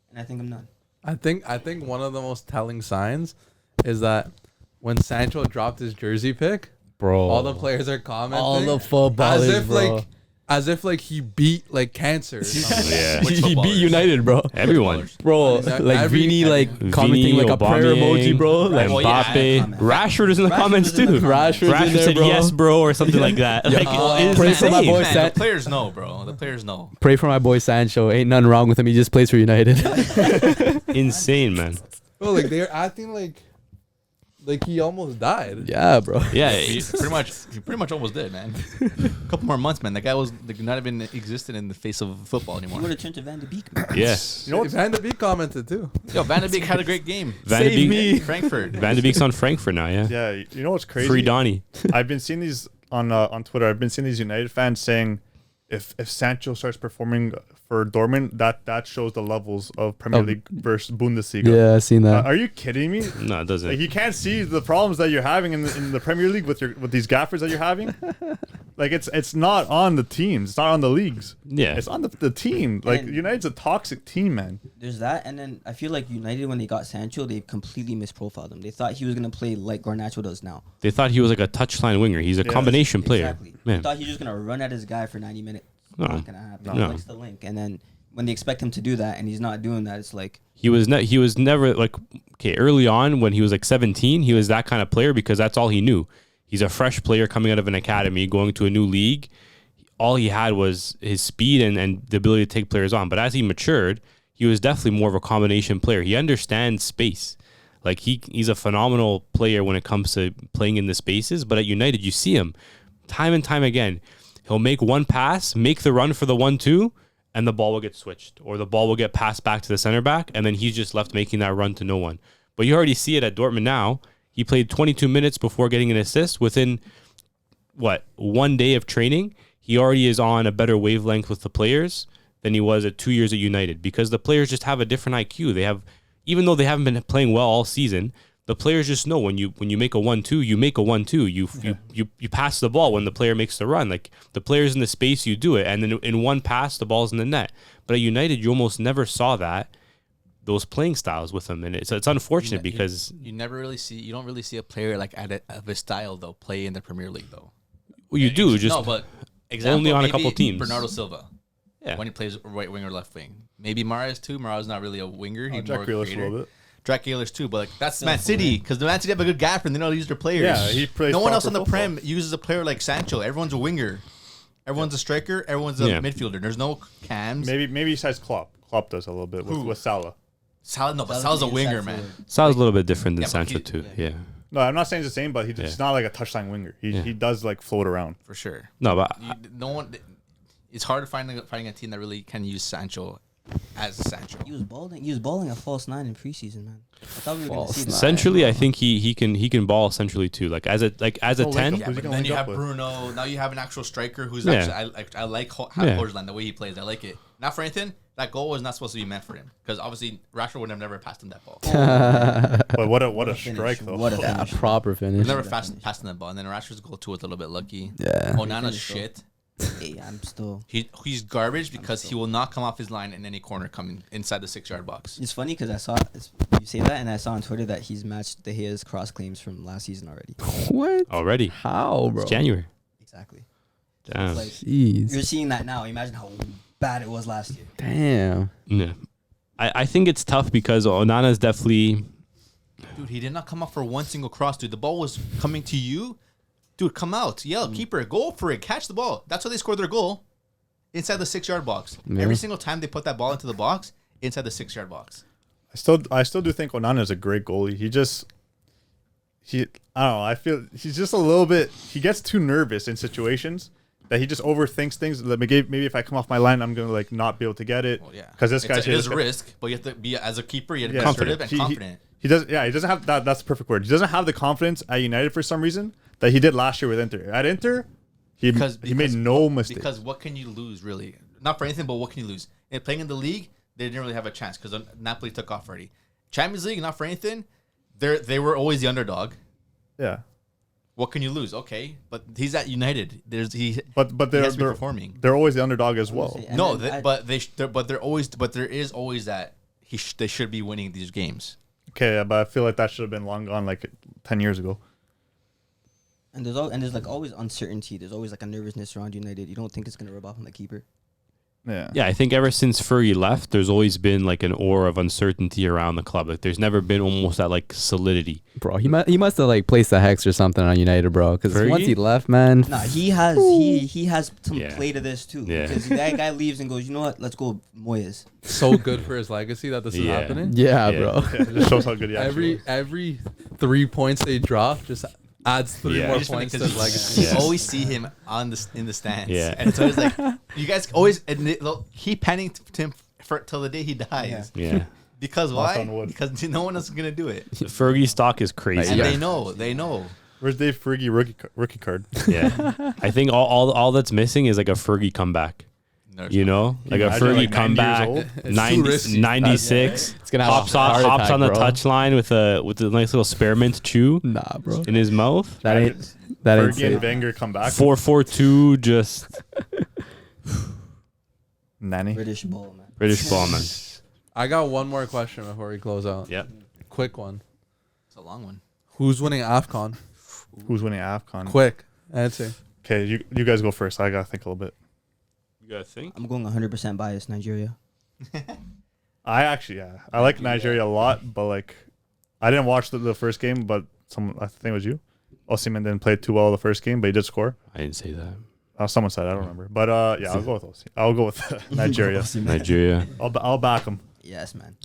And I think I'm done. I think one of the most telling signs is that when Sancho dropped his jersey pick, Bro. all the players are commenting. All the footballers, as if he beat like cancer. Or something. Yeah. Which He beat footballers? United, bro. Everyone. Bro, Exactly. like Every- Vini, like Vini, commenting like a prayer Aubameyang, emoji, bro. Like, Oh, yeah. Mbappe. Rashford is in the Rashford comments is in the too. comments. Rashford's in Rashford there, said bro. yes, bro, or something like that. Like, it's Pray for my insane. boy Man, San- the players know, bro. The players know. Pray for my boy Sancho. Ain't nothing wrong with him. He just plays for United. Insane, man. Bro, like they're acting like he almost died. Yeah, bro. Yeah, He pretty much almost did, man. A couple more months, man. That guy was not even existed in the face of football You would anymore. have turned to Van de Beek, man. yes. You know what? Van de Beek commented too. Yo, Van de Beek had a great game. Van de Save Beek. me. Frankfurt. Van de Beek's on Frankfurt now. Yeah. Yeah, you know what's crazy? Free Donny. I've been seeing these on Twitter. I've been seeing these United fans saying, if Sancho starts performing for Dortmund, that shows the levels of Premier Of- League versus Bundesliga. Yeah, I seen that. Are you kidding me? No, it doesn't. Like, you can't see the problems that you're having in the Premier League with these gaffers that you're having. Like it's not on the teams, it's not on the leagues. Yeah. It's on the team. Like And- United's a toxic team, man. There's that, and then I feel like United, when they got Sancho, they completely misprofiled him. They thought he was going to play like Garnacho does now. They thought he was like a touchline winger. He's a combination player. Exactly. They Man. thought he was just going to run at his guy for 90 minutes. No. Not going to happen. No. He likes the link. And then when they expect him to do that and he's not doing that, it's like, He was never like, okay, early on when he was like 17, he was that kind of player because that's all he knew. He's a fresh player coming out of an academy, going to a new league. All he had was his speed and the ability to take players on. But as he matured, he was definitely more of a combination player. He understands space. Like he's a phenomenal player when it comes to playing in the spaces. But at United, you see him time and time again. He'll make one pass, make the run for the 1-2, and the ball will get switched, or the ball will get passed back to the center back, and then he's just left making that run to no one. But you already see it at Dortmund now. He played 22 minutes before getting an assist. Within, 1 day of training, he already is on a better wavelength with the players than he was at 2 years at United, because the players just have a different IQ. They have, even though they haven't been playing well all season, the players just know when you make a 1-2, you make a 1-2. You pass the ball when the player makes the run. Like the player's in the space, you do it, and then in one pass, the ball's in the net. But at United, you almost never saw those playing styles with him, and it's unfortunate because you don't really see a player like of his style though play in the Premier League though. well, you do just No, but example, only on a maybe couple teams. Bernardo Silva. Yeah. When he plays right wing or left wing. Maybe Mahrez too. Mahrez not really a winger. He's Jack more Grealish a creator. little bit. Jack Grealish too, but like that's Man City because the Man City have a good gaffer and they know how to use their players. Yeah, he plays No one else proper on the Prem uses a player like Sancho. Everyone's a winger. Everyone's a striker. Everyone's a midfielder. There's no cams. Maybe besides Klopp. Klopp does a little bit with Salah. Salah, no, but Salah's a winger, man. Salah's a little bit different than Yeah, but Sancho he- too. Yeah. No, I'm not saying it's the same, but he's not like a touchline winger. He does like float around. For sure. No, but No one. It's hard to finding a team that really can use Sancho as Sancho. he was balling a false 9 in preseason, man. I thought we were going to see that. centrally, I think he can ball centrally too. Like as a No 10. link-up. Yeah, Who's but he gonna then link you up have with? Bruno. Now you have an actual striker who's Yeah. actually. I like Yeah. Haaland, the way he plays. I like it. Not for anything. That goal was not supposed to be meant for him because obviously Rashford would have never passed him that ball. But what a finish. strike though. What a Yeah, finish. proper finish. Never passed him that ball. And then Rashford's goal too was a little bit lucky. Yeah. Onana's Finish, though. shit. Hey, I'm still. He's garbage because he will not come off his line in any corner coming inside the 6-yard box. It's funny because you say that, and I saw on Twitter that he's matched De Gea's cross claims from last season already. What? already. How, bro? It's January. Exactly. Damn. It's like Jeez. you're seeing that now. Imagine how bad it was last year. Damn. Yeah. I think it's tough because Onana's definitely. Dude, he did not come up for one single cross, dude. The ball was coming to you. Dude, come out. Yell, keeper, go for it. Catch the ball. That's how they scored their goal. Inside the 6-yard box. Yeah. Every single time they put that ball into the box, inside the 6-yard box. I still do think Onana is a great goalie. I don't know. I feel he's just a little bit. He gets too nervous in situations that he just overthinks things. Like maybe if I come off my line, I'm gonna like not be able to get it. Well, yeah. Because this guy's it is a risk, but you have to be as a keeper. You have to be Yeah, assertive sure. and He- confident. He does. Yeah, he doesn't have that. That's the perfect word. He doesn't have the confidence at United for some reason that he did last year with Inter. At Inter, he made no mistake. Because what can you lose, really? Not for anything, but what can you lose? And playing in the league, they didn't really have a chance because Napoli took off already. Champions League, not for anything. They were always the underdog. Yeah. What can you lose? Okay, but he's at United. But he they're has to be performing. They're always the underdog as well. Honestly, and No, then there is always that they should be winning these games. Okay, yeah, but I feel like that should have been long gone, like 10 years ago. And there's like always uncertainty. There's always like a nervousness around United. You don't think it's gonna rub off on the keeper. Yeah. Yeah, I think ever since Fergie left, there's always been like an aura of uncertainty around the club. Like there's never been almost that like solidity. Bro, he must have like placed a hex or something on United, bro. Because Fergie? once he left, man. Nah, he has some Yeah. play to this too. Yeah. Because that guy leaves and goes, you know what? Let's go Moyes. So good for his legacy that this is Yeah. happening. Yeah, Yeah. bro. Yeah, it just shows how good he actually Every 3 points they drop just adds 3 Yeah. more It's just funny points to 'cause his legacy. you Yeah. always see him in the stands. Yeah. And so it's like you guys always they'll keep panning to him till the day he dies. Yeah. Because Knock why? on wood. Because no one else is gonna do it. Fergie stock is crazy. And Yeah. they know. Where's Dave Fergie rookie card? Yeah. I think all that's missing is like a Fergie comeback. No, You know, like a Imagine, Fergie 90 years comeback, old. It's 90, too risky. 96, It's gonna have hops a heart on attack, the bro. touchline with a nice little spearmint chew Nah, bro. in his mouth. That ain't Fergie safe. and Wenger come back. 4-4-2, just Nanny. British ball, man. British ball, man. I got one more question before we close out. Yep. Quick one. It's a long one. Who's winning AFCON? Who's winning AFCON? Quick answer. Okay, you guys go first. I gotta think a little bit. You gotta think. I'm going 100% biased, Nigeria. I like Nigeria a lot, but like I didn't watch the first game, but I think it was you. Osimhen didn't play too well the first game, but he did score. I didn't say that. Someone said, I don't remember, but yeah, I'll go with Osimhen. I'll go with Nigeria. Nigeria. I'll back him. Yes, man.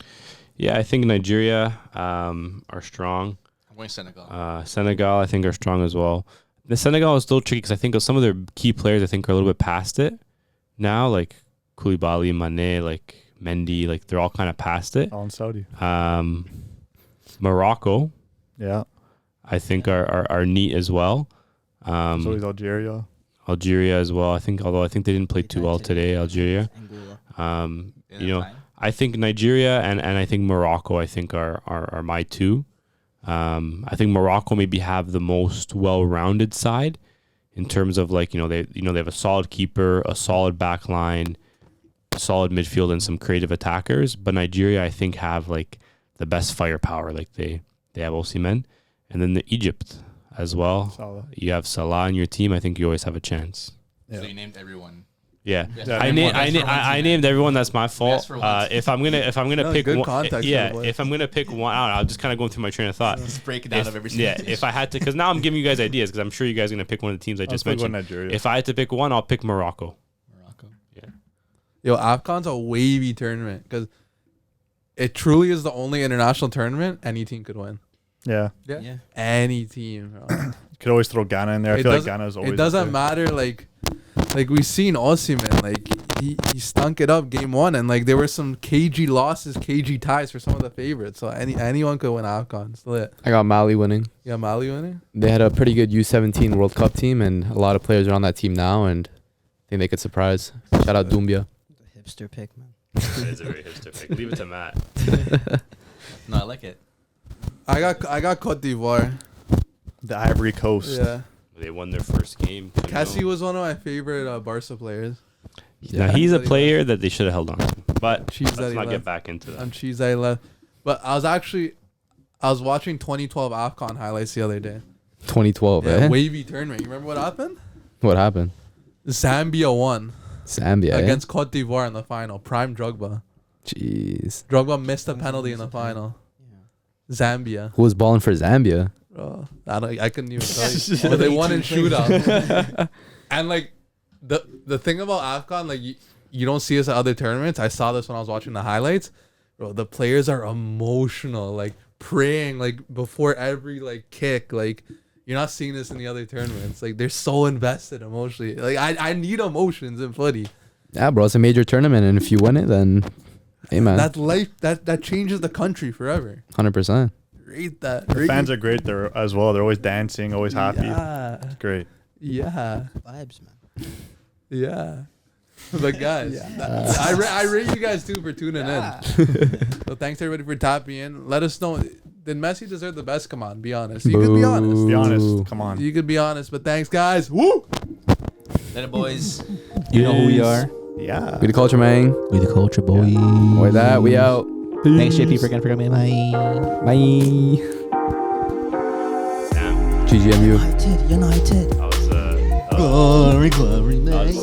Yeah, I think Nigeria are strong. I'm going Senegal. Senegal, I think, are strong as well. The Senegal is still tricky because I think some of their key players, I think, are a little bit past it now, like Koulibaly, Mané, like Mendy, like they're all kind of past it. All in Saudi. Morocco, Yeah. I think, are neat as well. So he's Algeria. Algeria as well. I think, although I think they didn't play too well today, Algeria. Angola. You know, I think Nigeria and I think Morocco, I think are my two. I think Morocco maybe have the most well-rounded side in terms of like, they have a solid keeper, a solid back line, a solid midfield, and some creative attackers. But Nigeria, I think, have like the best firepower. Like they have Osimhen, and then Egypt as well. Salah. You have Salah in your team. I think you always have a chance. Yeah. So you named everyone. Yeah, Yeah, I name named one. I named everyone. That's my fault. asked for once. If I'm gonna No, pick good one, context for yeah, the play. if I'm gonna pick one, I don't know, I'm just kind of going through my train of thought. Let's break it down If, of every single if I had to, because now I'm giving you guys ideas, because I'm sure you guys are gonna pick one of the teams I just I'll still go mentioned. Nigeria. If I had to pick one, I'll pick Morocco. Morocco. Yo, AFCON's a wavy tournament because it truly is the only international tournament any team could win. Yeah. Yeah. Any team, bro. You could always throw Ghana in there. I It feel like doesn't- Ghana is always. It doesn't up there. matter. Like we've seen Osimhen, like he stunk it up game one, and like there were some cagey losses, cagey ties for some of the favorites. So anyone could win AFCON. It's lit. I got Mali winning. You got Mali winning. They had a pretty good U17 World Cup team, and a lot of players are on that team now, and I think they could surprise. Shout out Doumbia. Hipster pick, man. That is a very hipster pick. Leave it to Matt. No, I like it. I got Cote d'Ivoire. The Ivory Coast. Yeah, They won their first game. Cassie was one of my favorite Barca players. Now he's a That he player that they should have held on to. But Cheese that let's he not get left. back into that. I'm cheese I left, but I was watching 2012 AFCON highlights the other day. 2012, Yeah, eh? wavy tournament. You remember what happened? What happened? Zambia won Zambia, eh? against Cote d'Ivoire in the final. Prime Drogba. Jeez. Drogba missed a penalty in the final. Zambia. Who was balling for Zambia? I couldn't even tell you. But they won in shootout. And like the thing about AFCON, like you don't see this at other tournaments. I saw this when I was watching the highlights. Bro, the players are emotional, like praying, like before every like kick. Like you're not seeing this in the other tournaments. Like they're so invested emotionally. Like I need emotions in footy. Yeah, bro, it's a major tournament, and if you win it, then hey, man, That life that changes the country forever. 100%. Rate that. The fans are great there as well. They're always dancing, always happy. Yeah. It's great. Yeah. Vibes, man. Yeah. But guys, I rate you guys too for tuning in. So thanks everybody for tapping in. Let us know. Did Messi deserve the best? Come on, be honest. You could be honest. Be honest. Come on. You could be honest. But thanks, guys. Woo! Later, boys. You know who we are. Yeah. We the culture, man. We the culture boys. With that, we out. Thanks, JP, for coming. Bye. Bye. Damn. GGMU. United. That was Glory, glory, that was